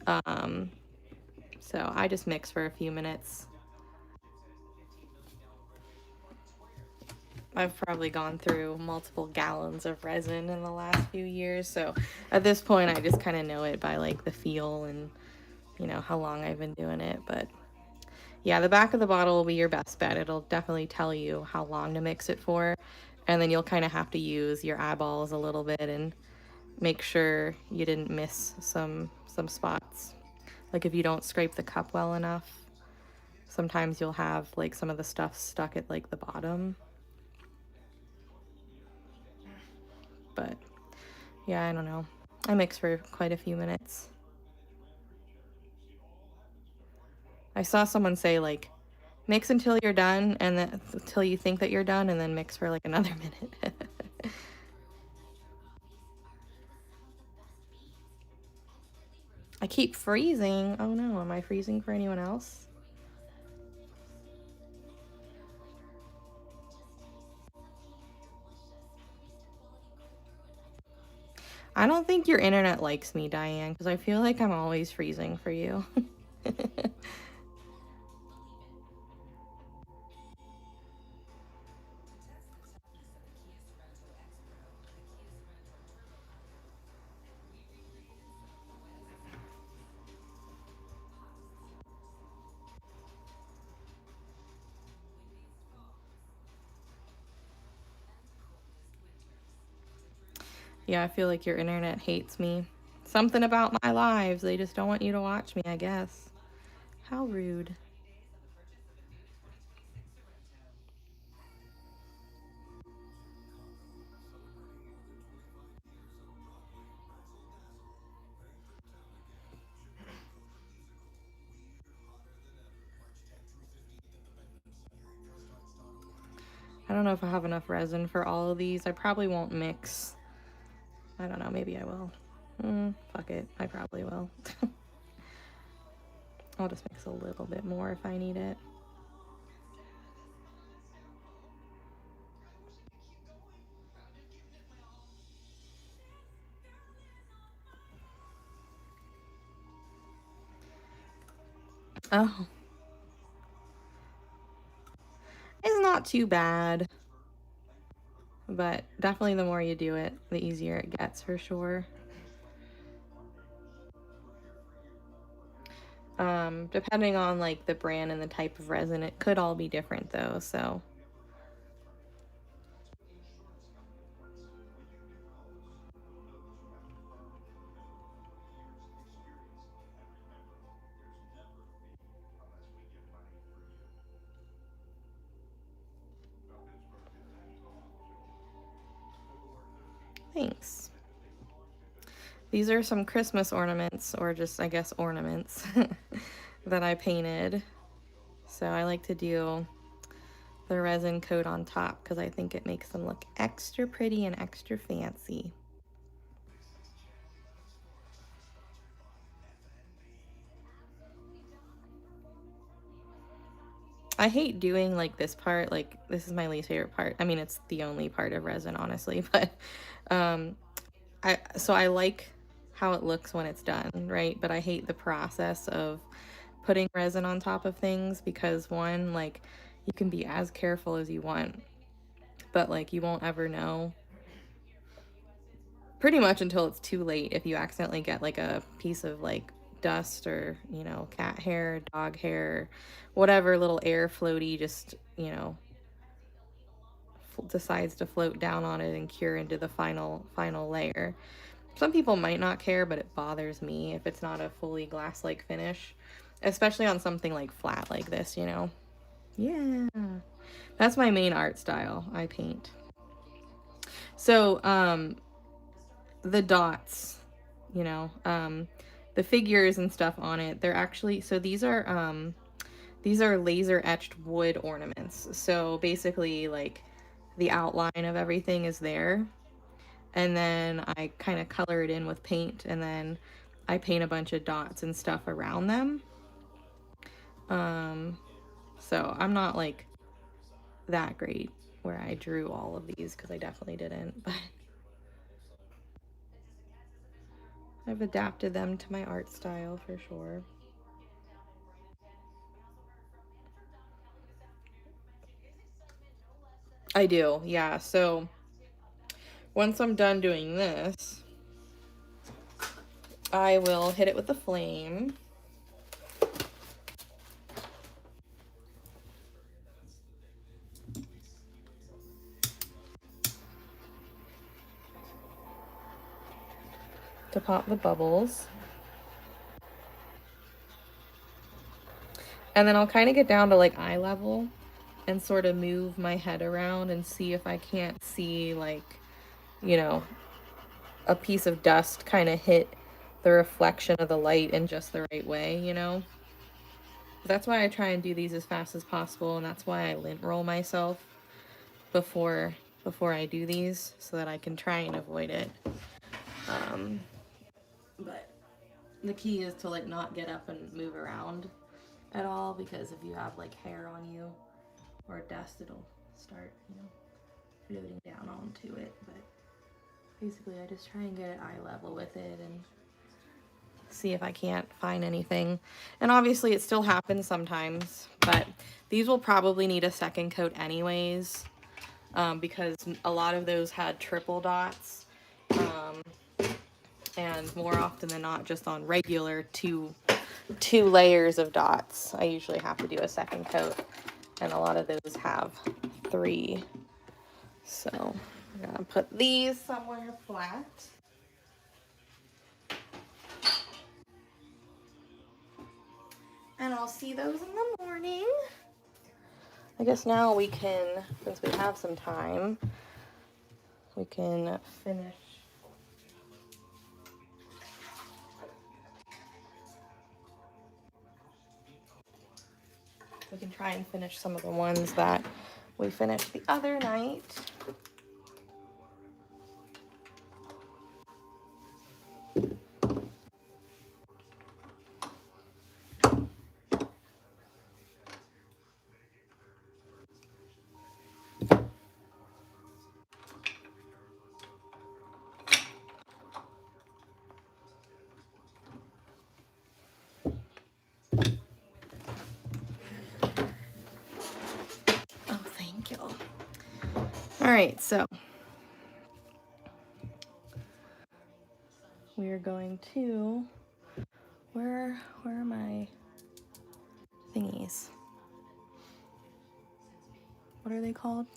Um, so I just mix for a few minutes. I've probably gone through multiple gallons of resin in the last few years. So at this point, I just kind of know it by like the feel and, you know, how long I've been doing it. But yeah, the back of the bottle will be your best bet. It'll definitely tell you how long to mix it for. And then you'll kind of have to use your eyeballs a little bit and make sure you didn't miss some spots. Like if you don't scrape the cup well enough, sometimes you'll have like some of the stuff stuck at like the bottom. But yeah, I don't know. I mix for quite a few minutes. I saw someone say like mix until you're done and then until you think that you're done and then mix for like another minute. I keep freezing. Oh no, am I freezing for anyone else? I don't think your internet likes me, Diane, because I feel like I'm always freezing for you. Yeah, I feel like your internet hates me. Something about my lives. They just don't want you to watch me, I guess. How rude. don't know if I have enough resin for all of these. I probably won't mix. I don't know, maybe I will. Fuck it, I probably will. I'll just mix a little bit more if I need it. Oh, it's not too bad, but definitely the more you do it, the easier it gets for sure. Depending on like the brand and the type of resin, it could all be different though, so. Thanks. These are some Christmas ornaments, or just, I guess, ornaments that I painted. So I like to do the resin coat on top because I think it makes them look extra pretty and extra fancy. I hate doing like this part, like this is my least favorite part. I mean, it's the only part of resin, honestly, but so I like how it looks when it's done, right? But I hate the process of putting resin on top of things because one, like you can be as careful as you want, but like you won't ever know pretty much until it's too late if you accidentally get like a piece of like dust or, you know, cat hair, dog hair, whatever little air floaty just, you know, decides to float down on it and cure into the final layer. Some people might not care, but it bothers me if it's not a fully glass-like finish, especially on something like flat like this, you know. Yeah, that's my main art style. I paint. So the dots, you know, the figures and stuff on it, they're actually, so these are laser etched wood ornaments. So basically like the outline of everything is there, and then I kind of color it in with paint, and then I paint a bunch of dots and stuff around them. So I'm not like that great where I drew all of these because I definitely didn't, but I've adapted them to my art style for sure. I do, yeah. So once I'm done doing this, I will hit it with the flame. To pop the bubbles. And then I'll kind of get down to like eye level and sort of move my head around and see if I can't see like, you know, a piece of dust kind of hit the reflection of the light in just the right way, you know? That's why I try and do these as fast as possible, and that's why I lint roll myself before I do these so that I can try and avoid it. But the key is to like not get up and move around at all, because if you have like hair on you or dust, it'll start, you know, floating down onto it. But basically I just try and get it eye level with it and see if I can't find anything. And obviously it still happens sometimes, but these will probably need a second coat anyways, because a lot of those had triple dots, and more often than not just on regular two layers of dots I usually have to do a second coat, and a lot of those have 3. So I'm gonna put these somewhere flat. And I'll see those in the morning. I guess now we can, since we have some time, we can finish. We can try and finish some of the ones that we finished the other night. Oh, thank you. All right, so we are going to, where are my thingies? What are they called?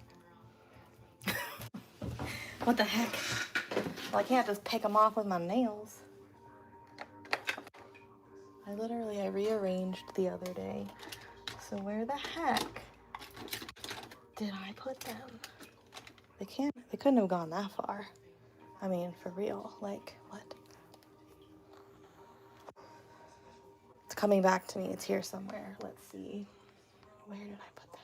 What the heck? Well, I can't just pick them off with my nails. I rearranged the other day. So where the heck did I put them? They couldn't have gone that far. I mean, for real, like, what? It's coming back to me, it's here somewhere. Let's see, where did I put them?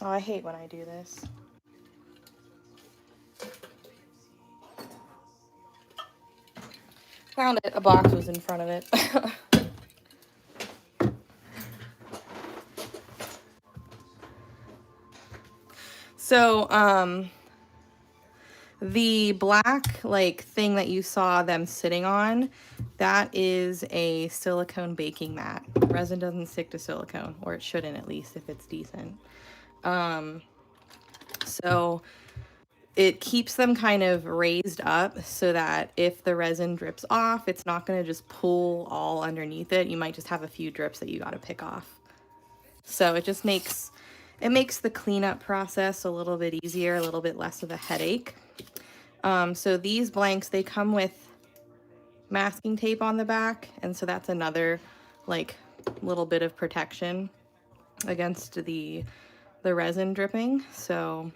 Oh, I hate when I do this. Found it, a box was in front of it. So, the black, like, thing that you saw them sitting on, that is a silicone baking mat. Resin doesn't stick to silicone, or it shouldn't, at least, if it's decent. So it keeps them kind of raised up so that if the resin drips off, it's not going to just pull all underneath it. You might just have a few drips that you got to pick off. So it just makes the cleanup process a little bit easier, a little bit less of a headache. So these blanks, they come with masking tape on the back, and so that's another like little bit of protection against the resin dripping. So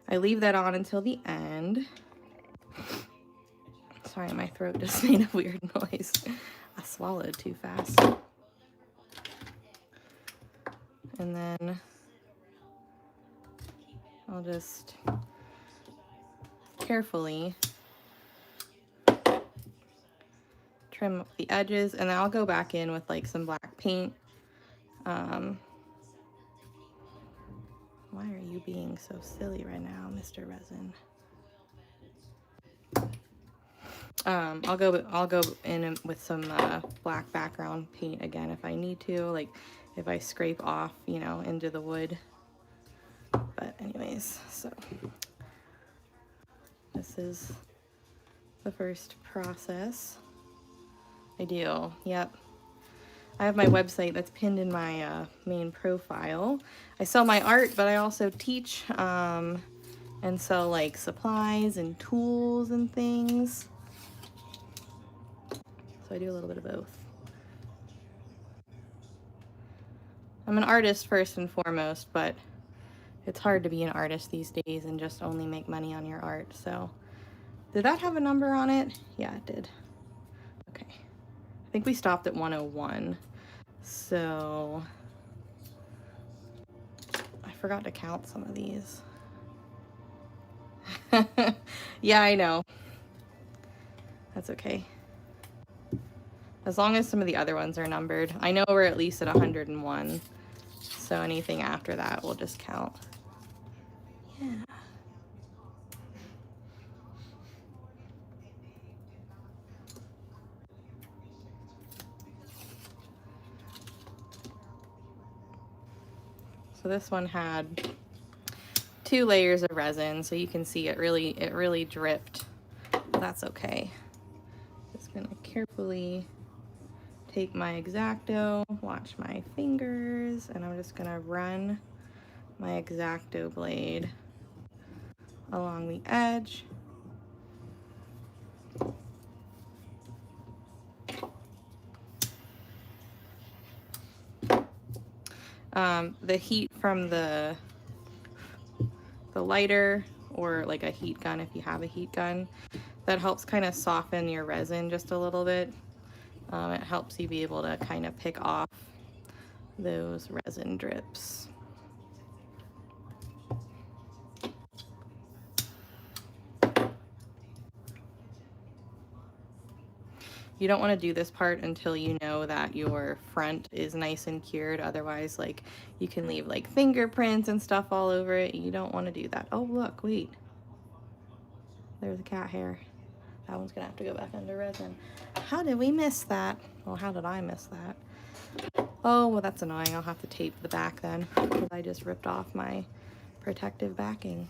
I leave that on until the end. Sorry, my throat just made a weird noise. I swallowed too fast. And then I'll just carefully trim up the edges, and then I'll go back in with like some black paint. Why are you being so silly right now, Mr. Resin? I'll go in with some black background paint again if I need to, like if I scrape off, you know, into the wood. But anyways, so this is the first process. I do, yep. I have my website that's pinned in my main profile. I sell my art, but I also teach and sell like supplies and tools and things. So I do a little bit of both. I'm an artist first and foremost, but it's hard to be an artist these days and just only make money on your art. So did that have a number on it? Yeah, it did. Okay. I think we stopped at 101. So I forgot to count some of these. Yeah, I know. That's okay. As long as some of the other ones are numbered. I know we're at least at 101. So anything after that will just count. Yeah. So this one had 2 layers of resin, so you can see it really dripped. But that's okay. Just gonna carefully take my X-Acto, watch my fingers, and I'm just gonna run my X-Acto blade along the edge. The heat from the lighter, or like a heat gun if you have a heat gun, that helps kind of soften your resin just a little bit. It helps you be able to kind of pick off those resin drips. You don't want to do this part until you know that your front is nice and cured. Otherwise, like, you can leave like fingerprints and stuff all over it. You don't want to do that. Oh, look, wait. There's a cat hair. That one's gonna have to go back under resin. How did we miss that? Well, how did I miss that? Oh, well, that's annoying. I'll have to tape the back then, because I just ripped off my protective backing.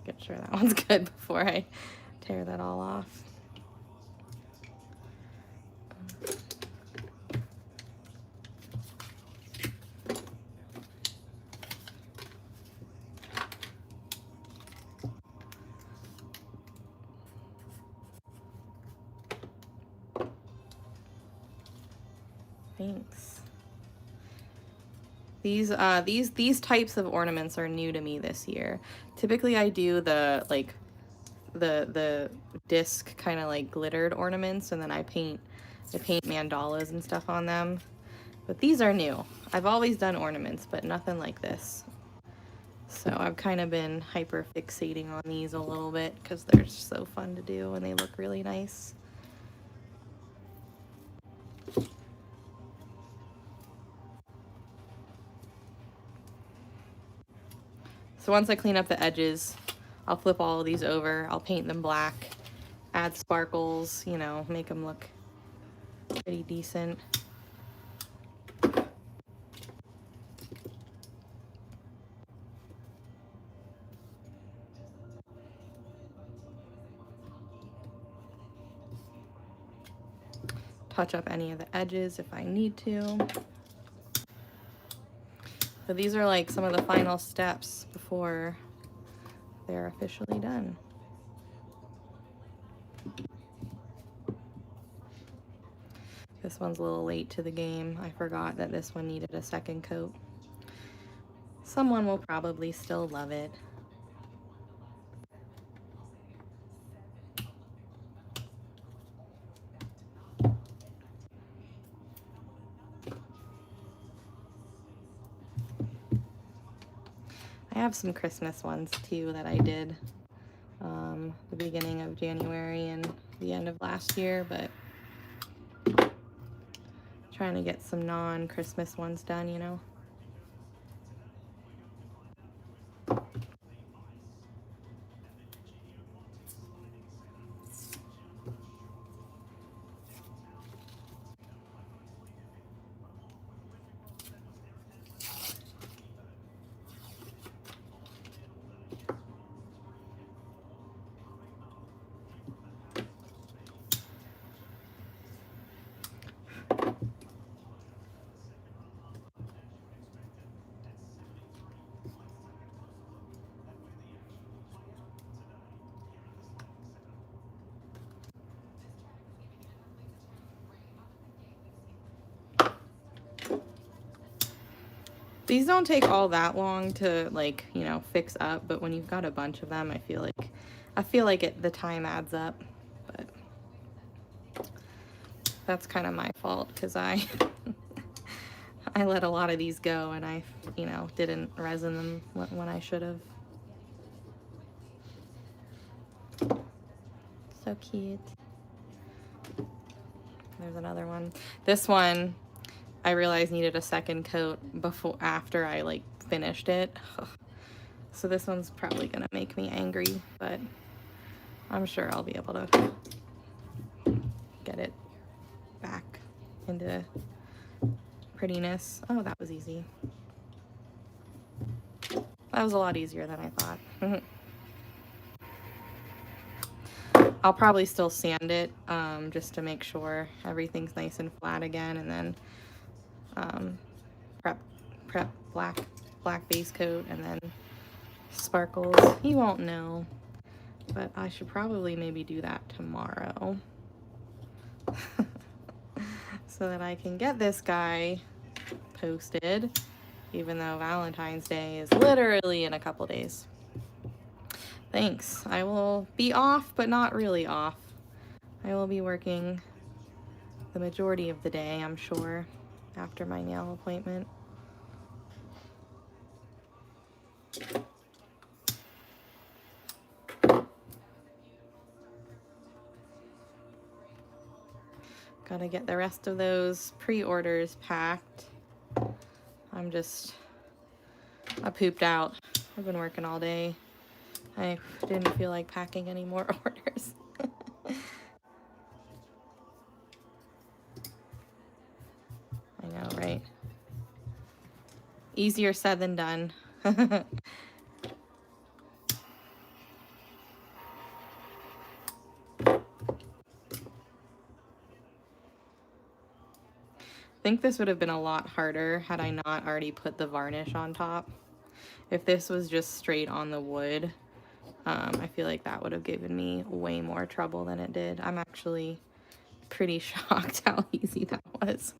Making sure that one's good before I tear that all off. Thanks. These types of ornaments are new to me this year. Typically I do the like the disc kind of like glittered ornaments, and then I paint mandalas and stuff on them. But these are new. I've always done ornaments, but nothing like this. So I've kind of been hyper fixating on these a little bit because they're so fun to do and they look really nice. So once I clean up the edges, I'll flip all of these over, I'll paint them black, add sparkles, you know, make them look pretty decent. Touch up any of the edges if I need to. So these are like some of the final steps before they're officially done. This one's a little late to the game. I forgot that this one needed a second coat. Someone will probably still love it. I have some Christmas ones too that I did the beginning of January and the end of last year, but trying to get some non-Christmas ones done, you know. These don't take all that long to, like, you know, fix up, but when you've got a bunch of them, I feel like the time adds up. But that's kind of my fault because I I let a lot of these go and I, you know, didn't resin them when I should have. So cute. There's another one. This one I realized needed a second coat after I like finished it. So this one's probably gonna make me angry, but I'm sure I'll be able to get it back into prettiness. Oh, that was easy. That was a lot easier than I thought. I'll probably still sand it just to make sure everything's nice and flat again, and then prep black base coat and then sparkles. You won't know, but I should probably maybe do that tomorrow so that I can get this guy posted, even though Valentine's Day is literally in a couple days. Thanks. I will be off, but not really off. I will be working the majority of the day, I'm sure, after my nail appointment. Gotta get the rest of those pre-orders packed. I pooped out. I've been working all day. I didn't feel like packing any more orders. I know, right? Easier said than done. I think this would have been a lot harder had I not already put the varnish on top. If this was just straight on the wood, I feel like that would have given me way more trouble than it did. I'm actually pretty shocked how easy that was.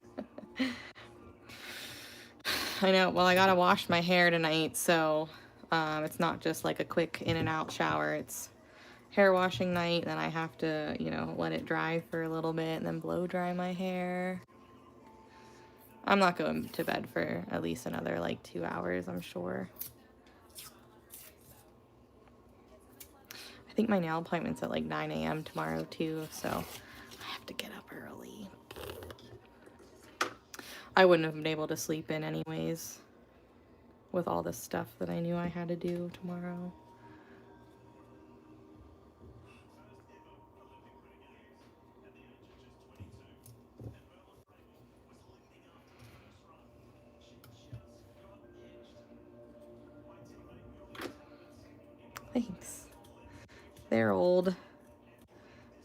I know, well, I gotta wash my hair tonight, so it's not just like a quick in and out shower. It's hair washing night, then I have to, you know, let it dry for a little bit and then blow dry my hair. I'm not going to bed for at least another like 2 hours, I'm sure. I think my nail appointment's at like 9 a.m. tomorrow too, so I have to get up early. I wouldn't have been able to sleep in anyways with all the stuff that I knew I had to do tomorrow. Thanks. They're old.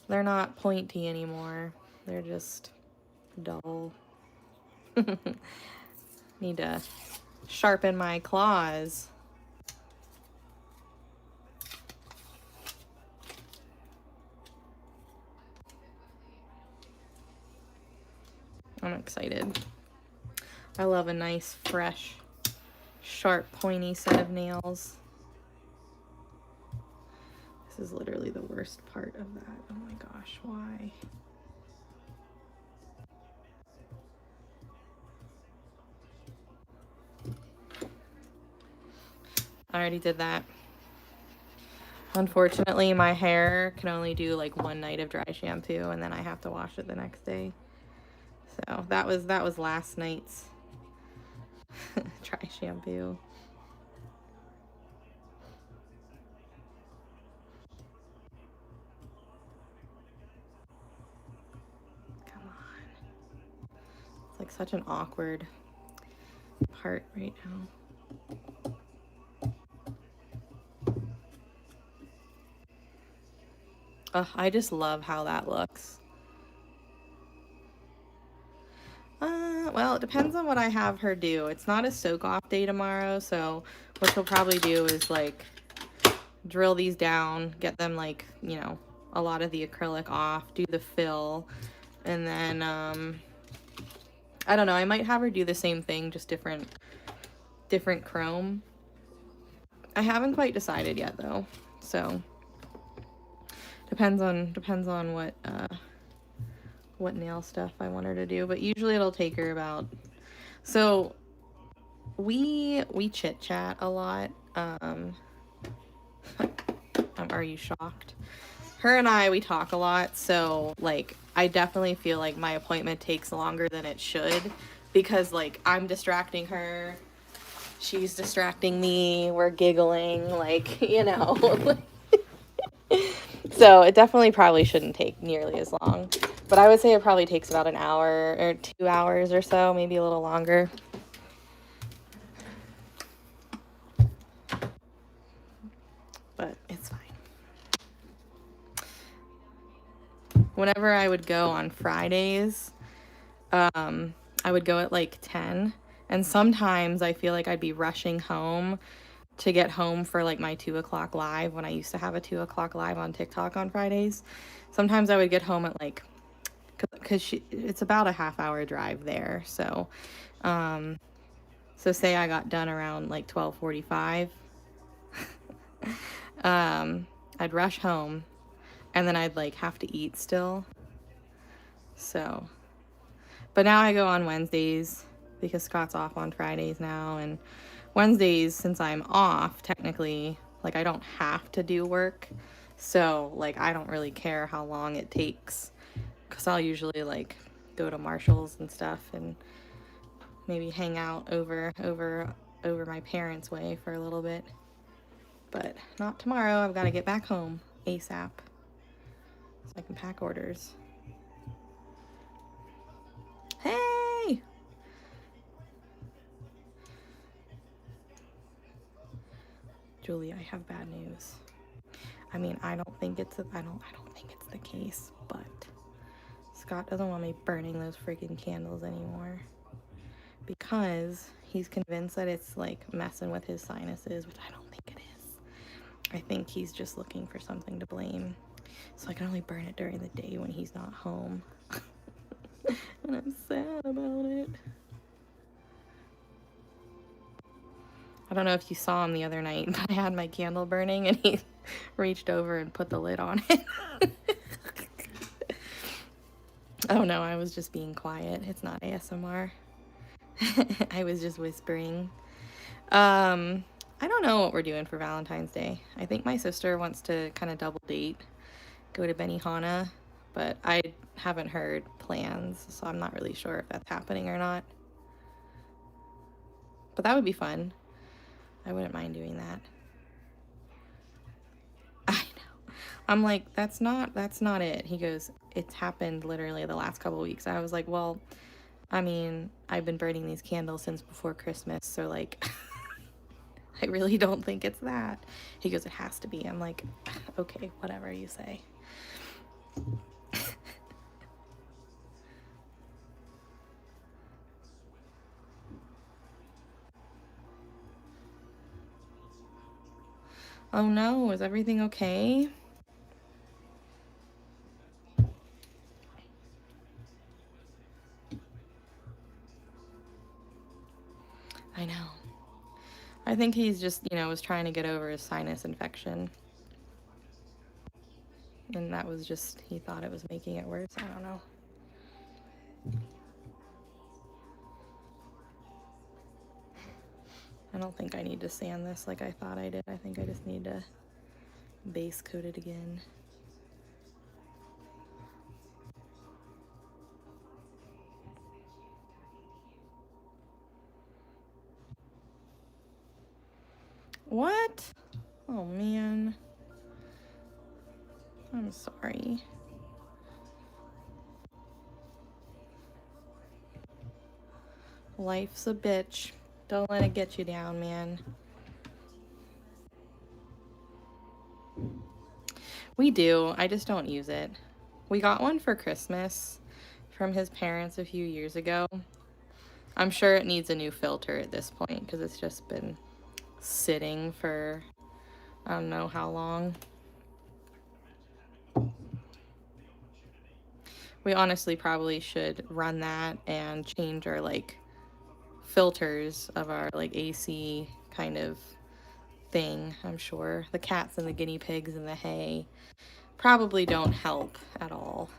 They're not pointy anymore. They're just dull. Need to sharpen my claws. I'm excited. I love a nice, fresh, sharp, pointy set of nails. This is literally the worst part of that. Oh my gosh, why? I already did that. Unfortunately, my hair can only do like one night of dry shampoo and then I have to wash it the next day. So that was last night's dry shampoo. Come on. It's like such an awkward part right now. Ugh, I just love how that looks. Well, it depends on what I have her do. It's not a soak off day tomorrow, so what she'll probably do is like drill these down, get them like, you know, a lot of the acrylic off, do the fill, and then I don't know, I might have her do the same thing, just different chrome. I haven't quite decided yet though, so depends on what nail stuff I want her to do, but usually it'll take her about, so we chit chat a lot. Are you shocked? Her and I, we talk a lot, so like I definitely feel like my appointment takes longer than it should because like I'm distracting her, she's distracting me, we're giggling, like, you know. So it definitely probably shouldn't take nearly as long. But I would say it probably takes about an hour or 2 hours or so, maybe a little longer. But it's fine. Whenever I would go on Fridays, I would go at like 10. And sometimes I feel like I'd be rushing home to get home for like my 2 o'clock live when I used to have a 2 o'clock live on TikTok on Fridays. Sometimes I would get home at like, because it's about a half-hour drive there. So, so say I got done around like 12:45. I'd rush home and then I'd like have to eat still. So, but now I go on Wednesdays because Scott's off on Fridays now, and Wednesdays, since I'm off, technically, like I don't have to do work. So like I don't really care how long it takes because I'll usually like go to Marshall's and stuff and maybe hang out over my parents' way for a little bit. But not tomorrow. I've got to get back home ASAP so I can pack orders. Hey! Julie, I have bad news. I mean, I don't think it's the case, but Scott doesn't want me burning those freaking candles anymore because he's convinced that it's like messing with his sinuses, which I don't think it is. I think he's just looking for something to blame. So I can only burn it during the day when he's not home. And I'm sad about it. I don't know if you saw him the other night, but I had my candle burning and he reached over and put the lid on it. Oh no, I was just being quiet. It's not ASMR. I was just whispering. I don't know what we're doing for Valentine's Day. I think my sister wants to kind of double date, go to Benihana, but I haven't heard plans, so I'm not really sure if that's happening or not. But that would be fun. I wouldn't mind doing that. I know. I'm like, that's not it. He goes, it's happened literally the last couple of weeks. I was like, well, I mean, I've been burning these candles since before Christmas, so like, I really don't think it's that. He goes, it has to be. I'm like, okay, whatever you say. Oh no, is everything okay? I know. I think he's just, was trying to get over his sinus infection. And that was just, he thought it was making it worse. I don't know. I don't think I need to sand this like I thought I did. I think I just need to base coat it again. What? Oh man. I'm sorry. Life's a bitch. Don't let it get you down, man. We do. I just don't use it. We got one for Christmas from his parents a few years ago. I'm sure it needs a new filter at this point because it's just been sitting for I don't know how long. We honestly probably should run that and change our like filters of our like AC kind of thing. I'm sure the cats and the guinea pigs and the hay probably don't help at all.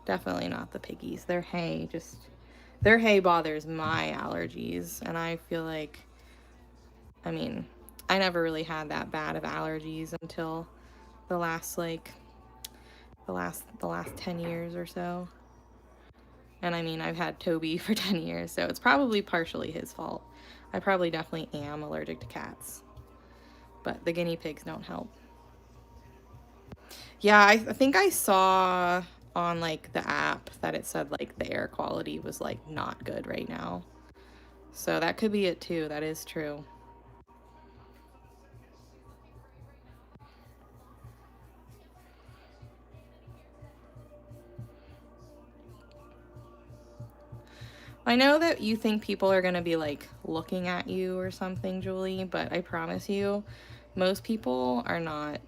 Definitely not the piggies. Their hay bothers my allergies, and I feel like, I mean, I never really had that bad of allergies until the last 10 years or so. And I mean, I've had Toby for 10 years, so it's probably partially his fault. I probably definitely am allergic to cats, but the guinea pigs don't help. Yeah, I think I saw on like the app that it said like the air quality was like not good right now. So that could be it too. That is true. I know that you think people are going to be like looking at you or something, Julie, but I promise you, most people are not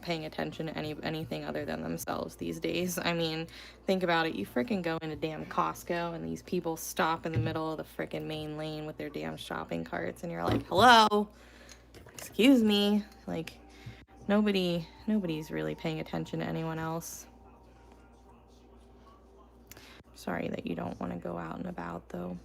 paying attention to anything other than themselves these days. I mean, think about it. You freaking go into damn Costco and these people stop in the middle of the freaking main lane with their damn shopping carts and you're like, hello, excuse me. Like, nobody's really paying attention to anyone else. Sorry that you don't want to go out and about though.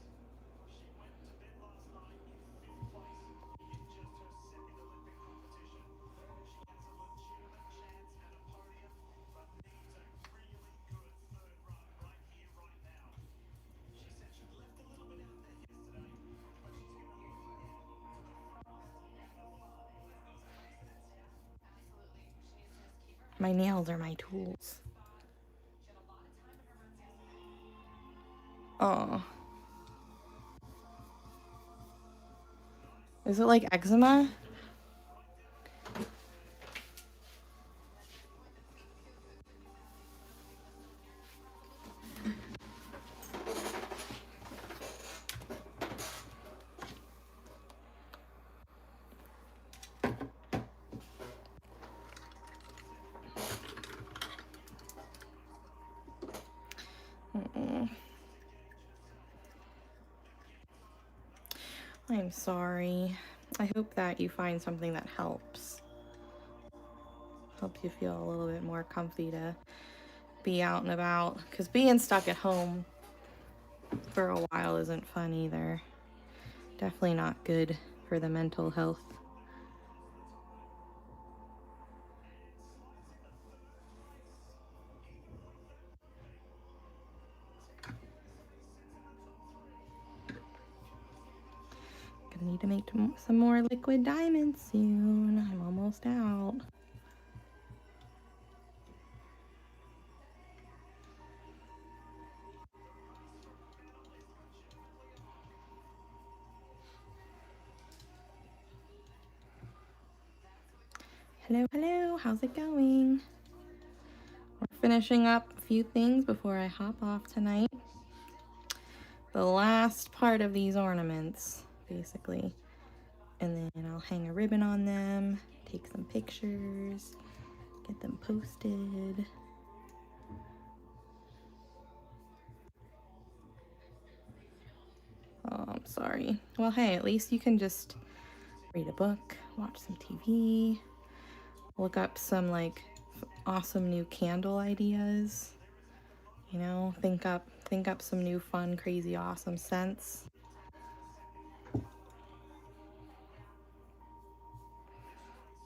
My nails are my tools. Oh. Is it like eczema? I'm sorry. I hope that you find something that helps. Helps you feel a little bit more comfy to be out and about. Because being stuck at home for a while isn't fun either. Definitely not good for the mental health. Gonna need to make some more liquid diamonds soon. I'm almost out. Hello, hello, how's it going? We're finishing up a few things before I hop off tonight. The last part of these ornaments, basically. And then I'll hang a ribbon on them, take some pictures, get them posted. Oh, I'm sorry. Well, hey, at least you can just read a book, watch some TV, look up some like awesome new candle ideas. You know, think up some new fun, crazy, awesome scents.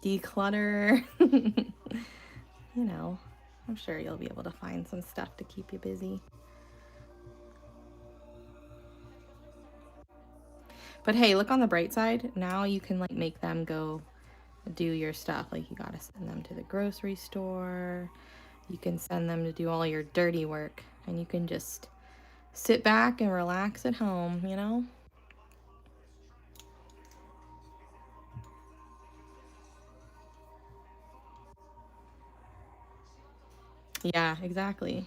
Declutter. You know, I'm sure you'll be able to find some stuff to keep you busy. But hey, look on the bright side. Now you can like make them go do your stuff. Like you gotta send them to the grocery store. You can send them to do all your dirty work. And you can just sit back and relax at home, you know? Yeah, exactly.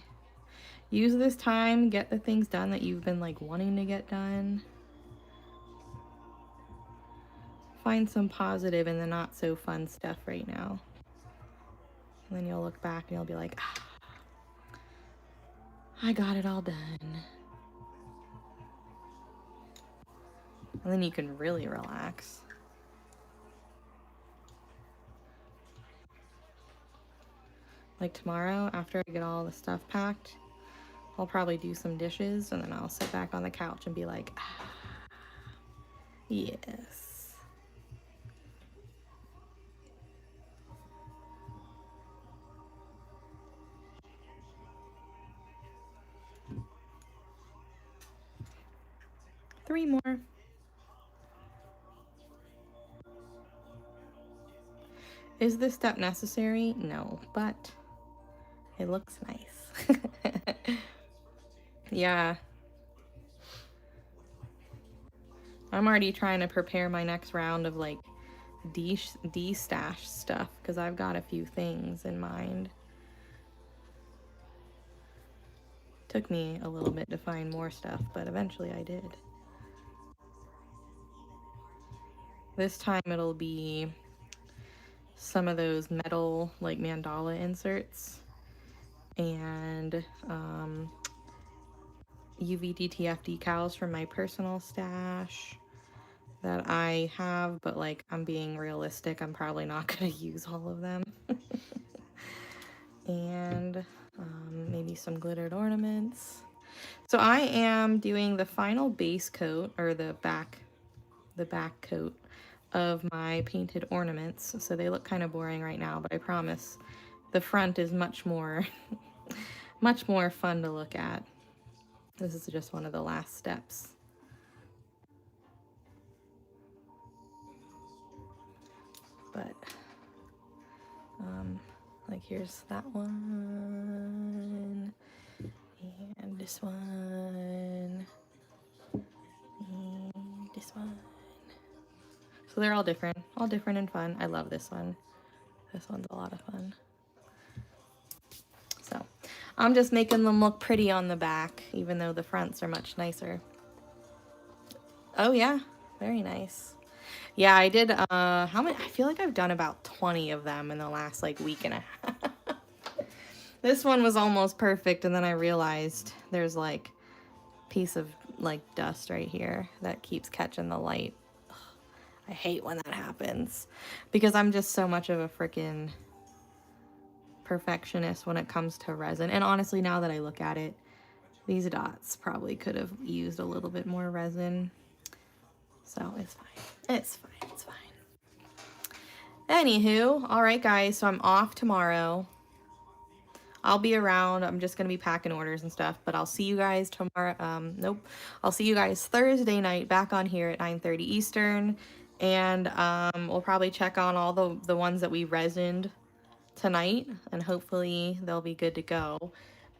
Use this time, get the things done that you've been like wanting to get done. Find some positive in the not so fun stuff right now. And then you'll look back and you'll be like, ah, I got it all done. And then you can really relax. Like tomorrow, after I get all the stuff packed, I'll probably do some dishes and then I'll sit back on the couch and be like, ah, yes. Three more. Is this step necessary? No, but it looks nice. Yeah. I'm already trying to prepare my next round of like de-stash stuff because I've got a few things in mind. Took me a little bit to find more stuff, but eventually I did. This time it'll be some of those metal like mandala inserts and UV DTF decals from my personal stash that I have, but like I'm being realistic, I'm probably not going to use all of them. And maybe some glittered ornaments. So I am doing the final base coat, or the back coat of my painted ornaments. So they look kind of boring right now, but I promise the front is much more much more fun to look at. This is just one of the last steps. But Like here's that one, and this one, and this one. So they're all different and fun. I love this one. This one's a lot of fun. So I'm just making them look pretty on the back, even though the fronts are much nicer. Oh yeah, very nice. Yeah, I did, how many? I feel like I've done about 20 of them in the last like week and a half. This one was almost perfect, and then I realized there's like a piece of like dust right here that keeps catching the light. Ugh, I hate when that happens because I'm just so much of a freaking perfectionist when it comes to resin. And honestly, now that I look at it, these dots probably could have used a little bit more resin. So it's fine. It's fine. It's fine. Anywho, all right, guys. So I'm off tomorrow. I'll be around. I'm just going to be packing orders and stuff, but I'll see you guys tomorrow. Nope. I'll see you guys Thursday night back on here at 9:30 Eastern. And we'll probably check on all the ones that we resined tonight, and hopefully they'll be good to go.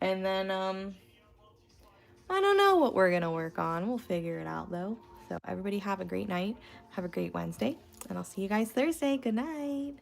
And then, I don't know what we're going to work on. We'll figure it out, though. So everybody have a great night. Have a great Wednesday. And I'll see you guys Thursday. Good night.